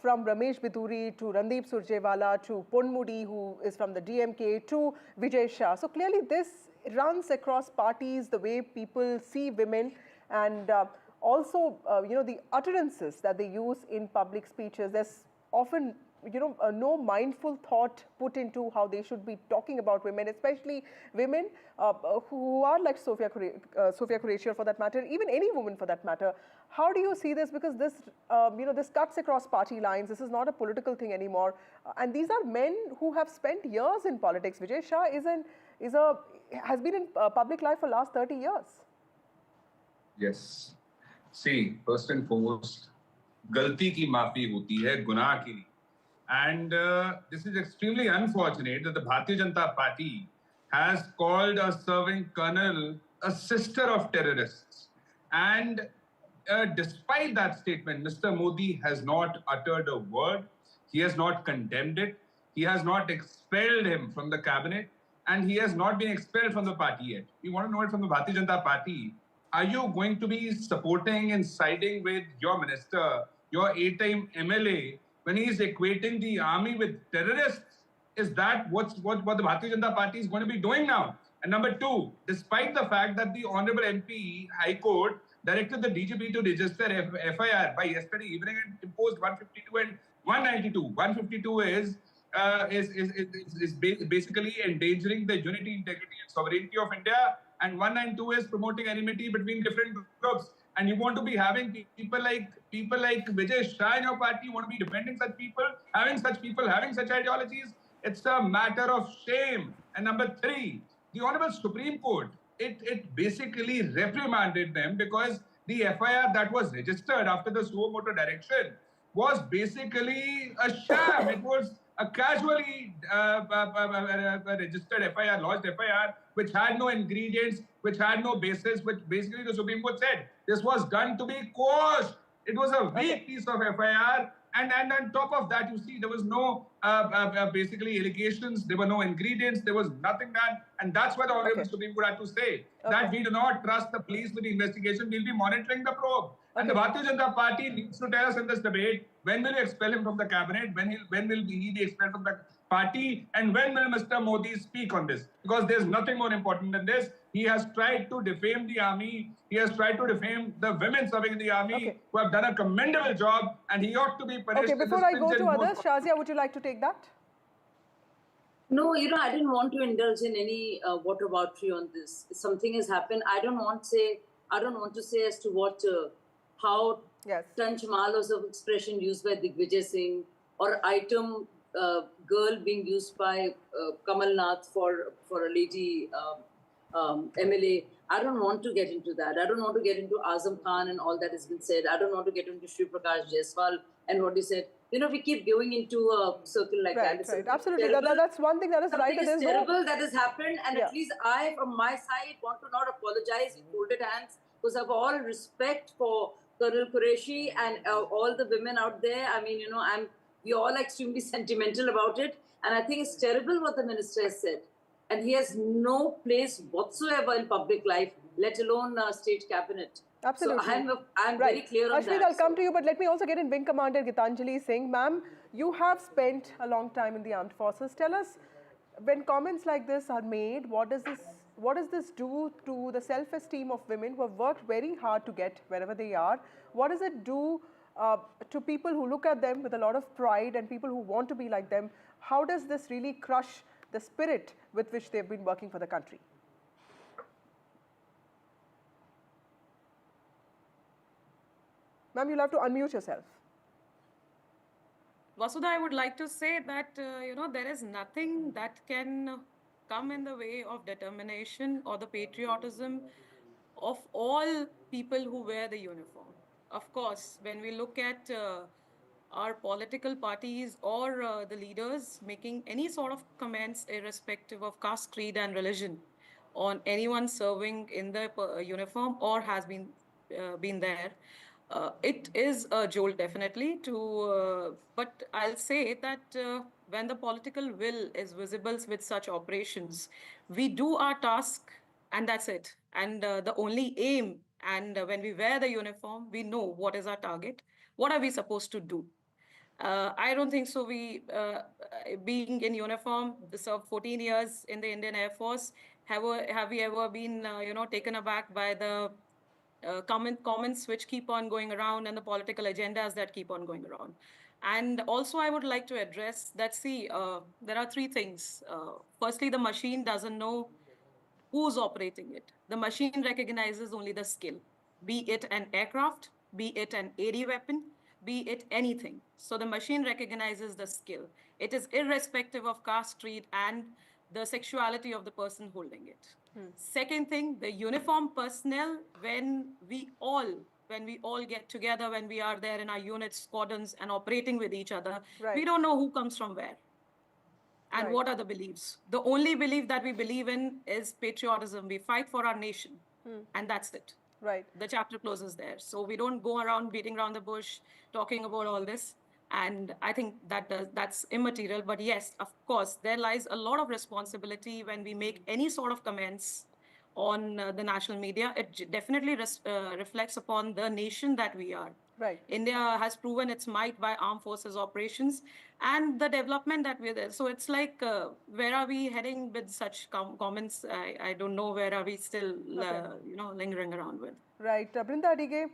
from Ramesh Biduri to Randeep Surjewala to Ponmudi, who is from the DMK, to Vijay Shah. So clearly this runs across parties, the way people see women, and also, the utterances that they use in public speeches. There's often, no mindful thought put into how they should be talking about women, especially women who are like Sophia Qureshi, for that matter, even any woman for that matter. How do you see this? Because this, this cuts across party lines. This is not a political thing anymore. And these are men who have spent years in politics. Vijay Shah has been in public life for last 30 years. Yes. See, first and foremost, गलती की माफी होती है, गुनाह की नहीं. And this is extremely unfortunate that the Bharatiya Janata Party has called a serving colonel a sister of terrorists. And despite that statement, Mr. Modi has not uttered a word. He has not condemned it. He has not expelled him from the cabinet. And he has not been expelled from the party yet. We want to know it from the Bharatiya Janata Party. Are you going to be supporting and siding with your minister, your 8-time MLA, when he is equating the army with terrorists? Is that what the Bharatiya Janata Party is going to be doing now? And number two, despite the fact that the Honorable MP, High Court, directed the DGP to register FIR by yesterday evening and imposed 152 and 192. 152 is basically endangering the unity, integrity and sovereignty of India, and 192 is promoting enmity between different groups. And you want to be having people like Vijay Shah in your party, you want to be defending such people, having such ideologies. It's a matter of shame. And number three, the Honorable Supreme Court, it basically reprimanded them because the FIR that was registered after the suo motu direction was basically a sham. It was a casually registered FIR, lodged FIR, which had no ingredients, which had no basis, which basically the Supreme Court said this was done to be coerced. It was a weak piece of FIR. And on top of that, you see, there was no basically allegations, there were no ingredients, there was nothing done. And that's what the Honorable Supreme Court had to say, that we do not trust the police with the investigation, we'll be monitoring the probe. And the Bharatiya Janata Party needs to tell us in this debate, when will you expel him from the cabinet, when will he be expelled from the party, and when will Mr. Modi speak on this? Because there's nothing more important than this. He has tried to defame the army. He has tried to defame the women serving in the army who have done a commendable job, and he ought to be punished. Okay, before I go to others, Shazia, would you like to take that? No, I didn't want to indulge in any whataboutery on this. Something has happened. I don't want to say as to what, how Tanchmal was an expression used by Digvijay Singh, or item girl being used by Kamal Nath for a lady MLA. I don't want to get into that. I don't want to get into Azam Khan and all that has been said. I don't want to get into Shri Prakash Jaiswal and what he said. We keep going into a circle like that. Right, absolutely. That's one thing that is right. Something is terrible that has happened, and at least I, from my side, want to not apologize in folded hands, because I have all respect for Colonel Qureshi and all the women out there. I mean, we all extremely sentimental about it, and I think it's terrible what the minister has said. And he has no place whatsoever in public life, let alone state cabinet. Absolutely. So I'm very clear on Ashpreet, that. I'll come to you, but let me also get in Wing Commander Gitanjali Singh. Ma'am, you have spent a long time in the armed forces. Tell us, when comments like this are made, what does this do to the self-esteem of women who have worked very hard to get wherever they are? What does it do to people who look at them with a lot of pride and people who want to be like them? How does this really crush the spirit with which they've been working for the country? Ma'am, you'll have to unmute yourself. Vasudha, I would like to say that, there is nothing that can come in the way of determination or the patriotism of all people who wear the uniform. Of course, when we look at our political parties or the leaders making any sort of comments irrespective of caste, creed and religion on anyone serving in the uniform or has been there. It is a jolt definitely but I'll say that when the political will is visible with such operations, we do our task and that's it. And the only aim, and when we wear the uniform, we know what is our target, what are we supposed to do. I don't think so. Being in uniform, served 14 years in the Indian Air Force, have we ever been, taken aback by the comments which keep on going around and the political agendas that keep on going around? And also, I would like to address that. See, there are three things. Firstly, the machine doesn't know who's operating it. The machine recognizes only the skill, be it an aircraft, be it an AD weapon, be it anything. So the machine recognizes the skill. It is irrespective of caste, creed, and the sexuality of the person holding it. Second thing, the uniform personnel, when we all get together, when we are there in our units, squadrons, and operating with each other, we don't know who comes from where. And what are the beliefs? The only belief that we believe in is patriotism. We fight for our nation. And that's it. Right. The chapter closes there. So we don't go around beating around the bush, talking about all this. And I think that's immaterial. But yes, of course, there lies a lot of responsibility when we make any sort of comments on the national media. It definitely reflects upon the nation that we are. Right. India has proven its might by armed forces operations and the development that we're there. So it's like, where are we heading with such comments? I don't know. Where are we still, lingering around with? Right. Brinda Adige,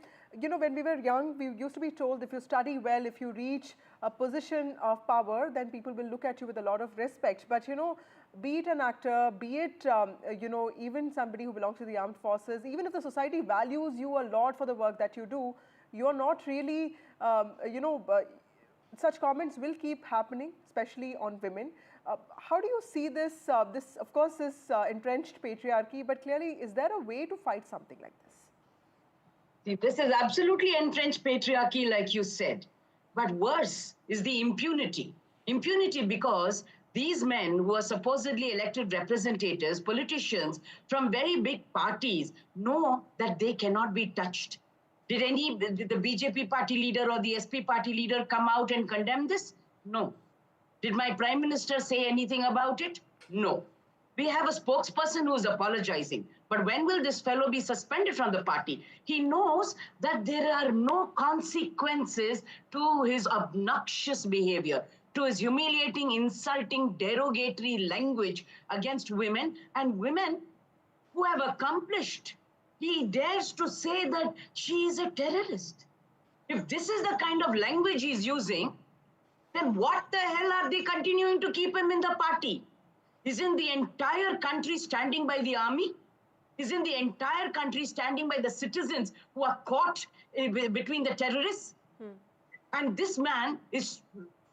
when we were young, we used to be told if you study well, if you reach a position of power, then people will look at you with a lot of respect. But, be it an actor, be it, even somebody who belongs to the armed forces, even if the society values you a lot for the work that you do, you're not really, such comments will keep happening, especially on women. How do you see this, of course, this entrenched patriarchy, but clearly, is there a way to fight something like this? See, this is absolutely entrenched patriarchy, like you said. But worse is the impunity. Impunity because these men who are supposedly elected representatives, politicians from very big parties, know that they cannot be touched. Did the BJP party leader or the SP party leader come out and condemn this? No. Did my Prime Minister say anything about it? No. We have a spokesperson who is apologizing. But when will this fellow be suspended from the party? He knows that there are no consequences to his obnoxious behavior, to his humiliating, insulting, derogatory language against women and women who have accomplished. He dares to say that she is a terrorist. If this is the kind of language he's using, then what the hell are they continuing to keep him in the party? Isn't the entire country standing by the army? Isn't the entire country standing by the citizens who are caught between the terrorists? And this man is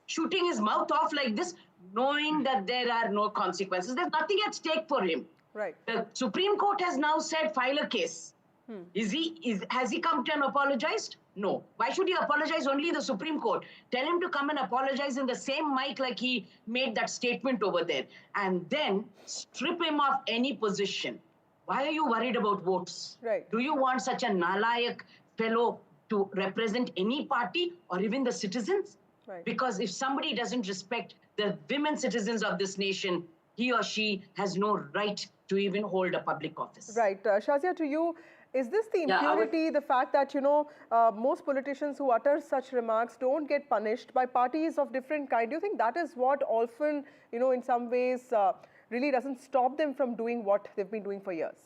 shooting his mouth off like this, knowing that there are no consequences. There's nothing at stake for him. Right. The Supreme Court has now said file a case. Has he come and apologized? No. Why should he apologize? Only the Supreme Court. Tell him to come and apologize in the same mic like he made that statement over there. And then strip him of any position. Why are you worried about votes? Right. Do you want such a nalayak fellow to represent any party or even the citizens? Right. Because if somebody doesn't respect the women citizens of this nation, he or she has no right to even hold a public office. Right. Shazia, to you, is this the impunity, the fact that, most politicians who utter such remarks don't get punished by parties of different kind? Do you think that is what often, in some ways, really doesn't stop them from doing what they've been doing for years?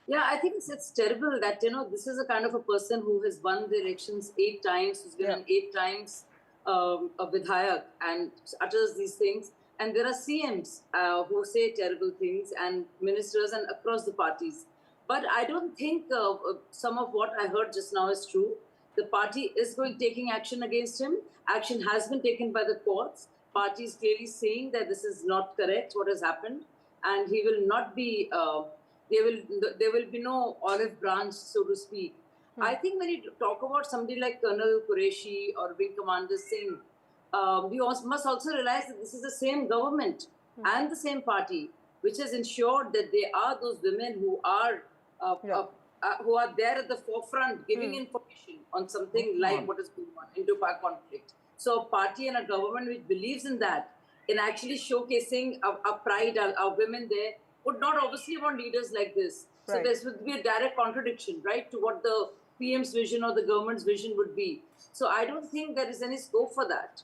Yeah, I think it's terrible that, this is a kind of a person who has won the elections 8 times, who's been 8 times a Vidhayak and utters these things. And there are CMs who say terrible things and ministers and across the parties. But I don't think some of what I heard just now is true. The party is taking action against him. Action has been taken by the courts. Party is clearly saying that this is not correct, what has happened. And he will not be, there will be no olive branch, so to speak. I think when you talk about somebody like Colonel Qureshi or Wing Commander Singh, we must also realize that this is the same government and the same party which has ensured that there are those women who are there at the forefront giving information on something like what is going on into our conflict. So a party and a government which believes in that, in actually showcasing our pride, our women there, would not obviously want leaders like this. So this would be a direct contradiction, right, to what the PM's vision or the government's vision would be. So I don't think there is any scope for that,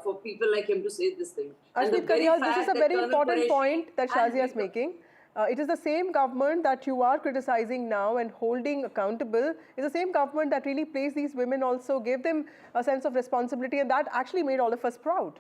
for people like him to say this thing. Ashmeet Karyal, this is a very important point that Shazia is making. It is the same government that you are criticizing now and holding accountable. It's the same government that really placed these women also, gave them a sense of responsibility, and that actually made all of us proud.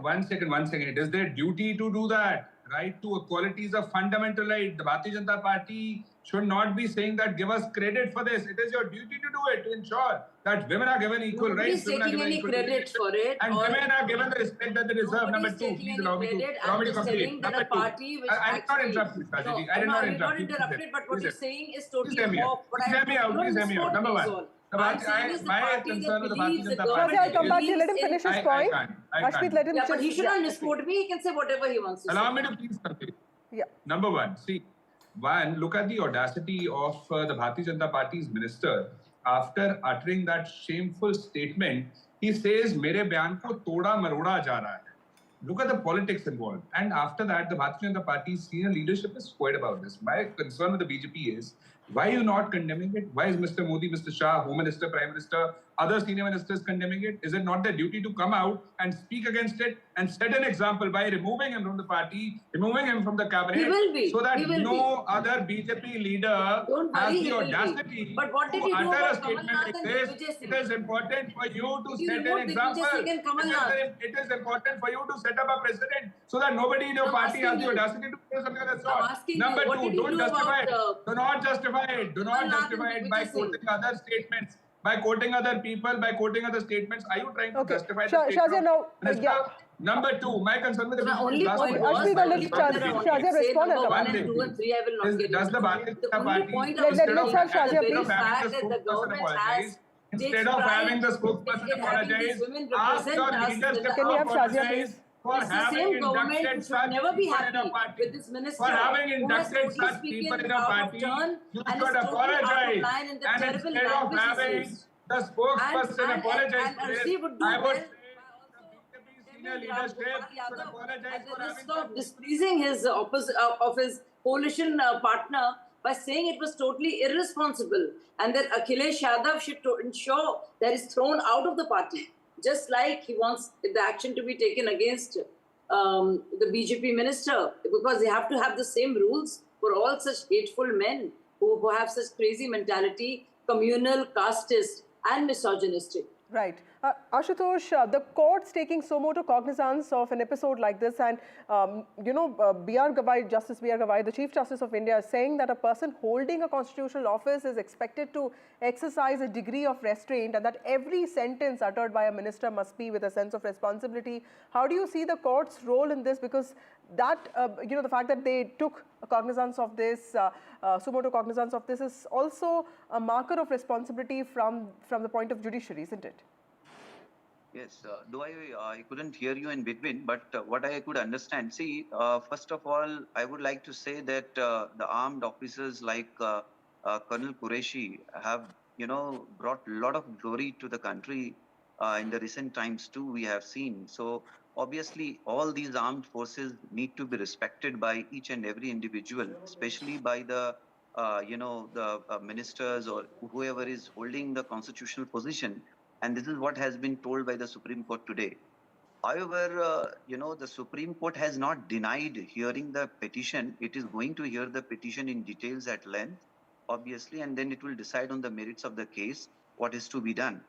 One second. It is their duty to do that. Right to equality is a fundamental right. The Bharatiya Janata Party should not be saying that give us credit for this. It is your duty to do it, to ensure that women are given equal rights. Nobody's taking any credit for it. And women are given the respect that they deserve. Number two, please allow me to complete. Number two, I did not interrupt you, Shaji. I did not interrupt you. But what you're saying is totally off. Please hear me out. Number one. My concern with the Bharatiya Janata Party. I'll come back to you. Let him finish his point. Ashmeet, let him but he should not misquote me. He can say whatever he wants to say. Allow me to please complete. Yeah. Number one, look at the audacity of the Bharatiya Janata Party's minister. After uttering that shameful statement, he says, "Mere bayan ko toda maroda ja raha hai." Look at the politics involved. And after that, the Bharatiya Janata Party's senior leadership is quiet about this. My concern with the BJP is, why are you not condemning it? Why is Mr. Modi, Mr. Shah, Home Minister, Prime Minister, other senior ministers condemning it? Is it not their duty to come out and speak against it and set an example by removing him from the party, removing him from the cabinet, so that no other BJP leader has the audacity to utter a statement like this? It is important for you to set an example. It is important for you to set up a precedent so that nobody in your party has the audacity to do something of that sort. Number two, don't justify it. Do not justify it. Do not justify it by quoting other statements. By quoting other people, by quoting other statements. Are you trying to justify the statement? Now, Number two, my concern with the only point was, Shazia respond. Does the Bharatiya Janata Party, instead of having the spokesperson apologize, ask your leaders to apologize for having inducted such people in a party. For having inducted such people in a party, you should apologize. And instead of having the spokesperson apologize for this, I would say the senior leadership should apologize for having of displeasing his of his coalition partner by saying it was totally irresponsible and that Akhilesh Yadav should ensure that he's thrown out of the party. Just like he wants the action to be taken against the BJP minister, because they have to have the same rules for all such hateful men who have such crazy mentality, communal, casteist and misogynistic. Right. Ashutosh, the court's taking so moto cognizance of an episode like this, and Justice B.R. Gaurie, the Chief Justice of India, is saying that a person holding a constitutional office is expected to exercise a degree of restraint, and that every sentence uttered by a minister must be with a sense of responsibility. How do you see the court's role in this? Because that, the fact that they took cognizance of this, sumoto cognizance of this, is also a marker of responsibility from the point of judiciary, isn't it? Yes, though I couldn't hear you in between, but what I could understand, see, first of all, I would like to say that the armed officers like Colonel Qureshi have, brought a lot of glory to the country in the recent times too, we have seen. So obviously, all these armed forces need to be respected by each and every individual, especially by the, the ministers or whoever is holding the constitutional position. And this is what has been told by the Supreme Court today. However, the Supreme Court has not denied hearing the petition. It is going to hear the petition in details at length, obviously, and then it will decide on the merits of the case, what is to be done.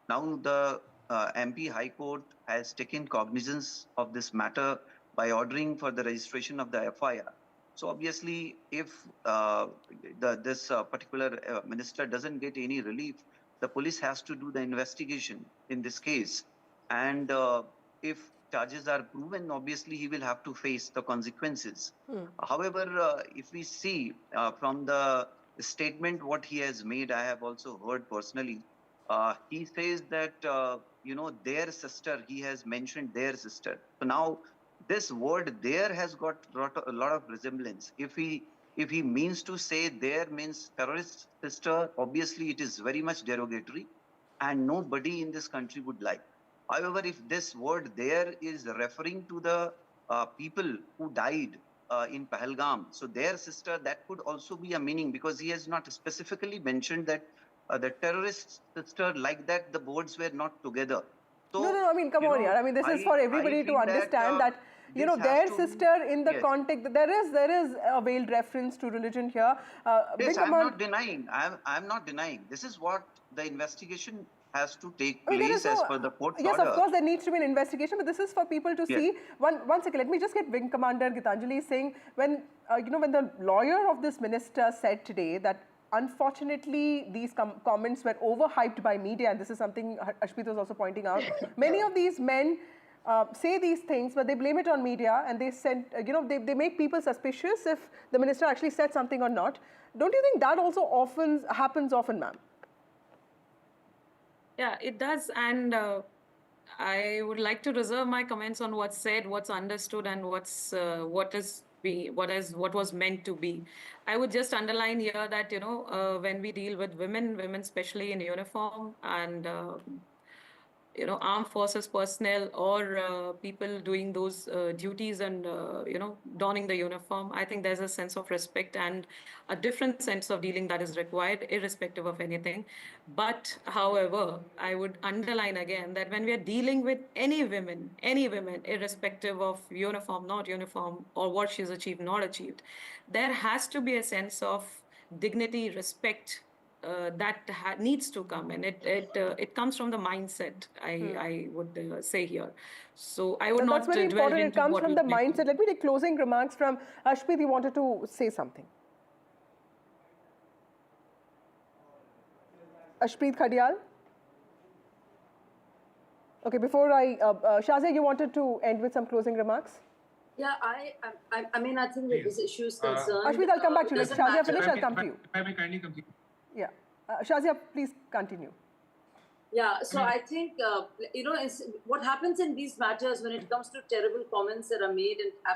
Now, the MP High Court has taken cognizance of this matter by ordering for the registration of the FIR. So obviously, if this particular minister doesn't get any relief, the police has to do the investigation in this case. And if charges are proven, obviously he will have to face the consequences. However, if we see from the statement what he has made, I have also heard personally. He says that, their sister, he has mentioned their sister. So now this word there has got a lot of resemblance. If he means to say there means terrorist sister, obviously it is very much derogatory and nobody in this country would like. However, if this word there is referring to the people who died in Pahalgam, so their sister, that could also be a meaning, because he has not specifically mentioned that the terrorist sister, like that, the boards were not together. So, no, I mean, come on, yeah. I mean, this is for everybody to understand that, their sister in the context, there is a veiled reference to religion here. Yes, I'm not denying. I'm not denying. This is what the investigation has to take place as per the court's order. Yes, of course, there needs to be an investigation, but this is for people to see. One second, let me just get Wing Commander Gitanjali saying, when the lawyer of this minister said today that unfortunately these comments were overhyped by media, and this is something Ashpreet was also pointing out. Many of these men say these things, but they blame it on media, and they send, they make people suspicious if the minister actually said something or not. Don't you think that also happens often, ma'am? Yeah, it does, and I would like to reserve my comments on what's said, what's understood, and what was meant to be. I would just underline here that when we deal with women especially in uniform, and armed forces personnel or people doing those duties and donning the uniform, I think there's a sense of respect and a different sense of dealing that is required, irrespective of anything. But however, I would underline again that when we are dealing with any women, irrespective of uniform, not uniform, or what she's achieved, not achieved, there has to be a sense of dignity, respect, that needs to come, and it comes from the mindset. I would say here. So I would not. That's very important. It comes from the mindset. Let me take closing remarks from Ashpreet. You wanted to say something. Ashpreet Khadial. Okay, before Shazia, you wanted to end with some closing remarks. Yeah, I mean, I think that this issue is concerned. Ashpreet, I'll come back to you. Let Shazia finish. I'll come to you. May I kindly complete? Yeah, Shazia, please continue. Yeah, so I think, what happens in these matters when it comes to terrible comments that are made and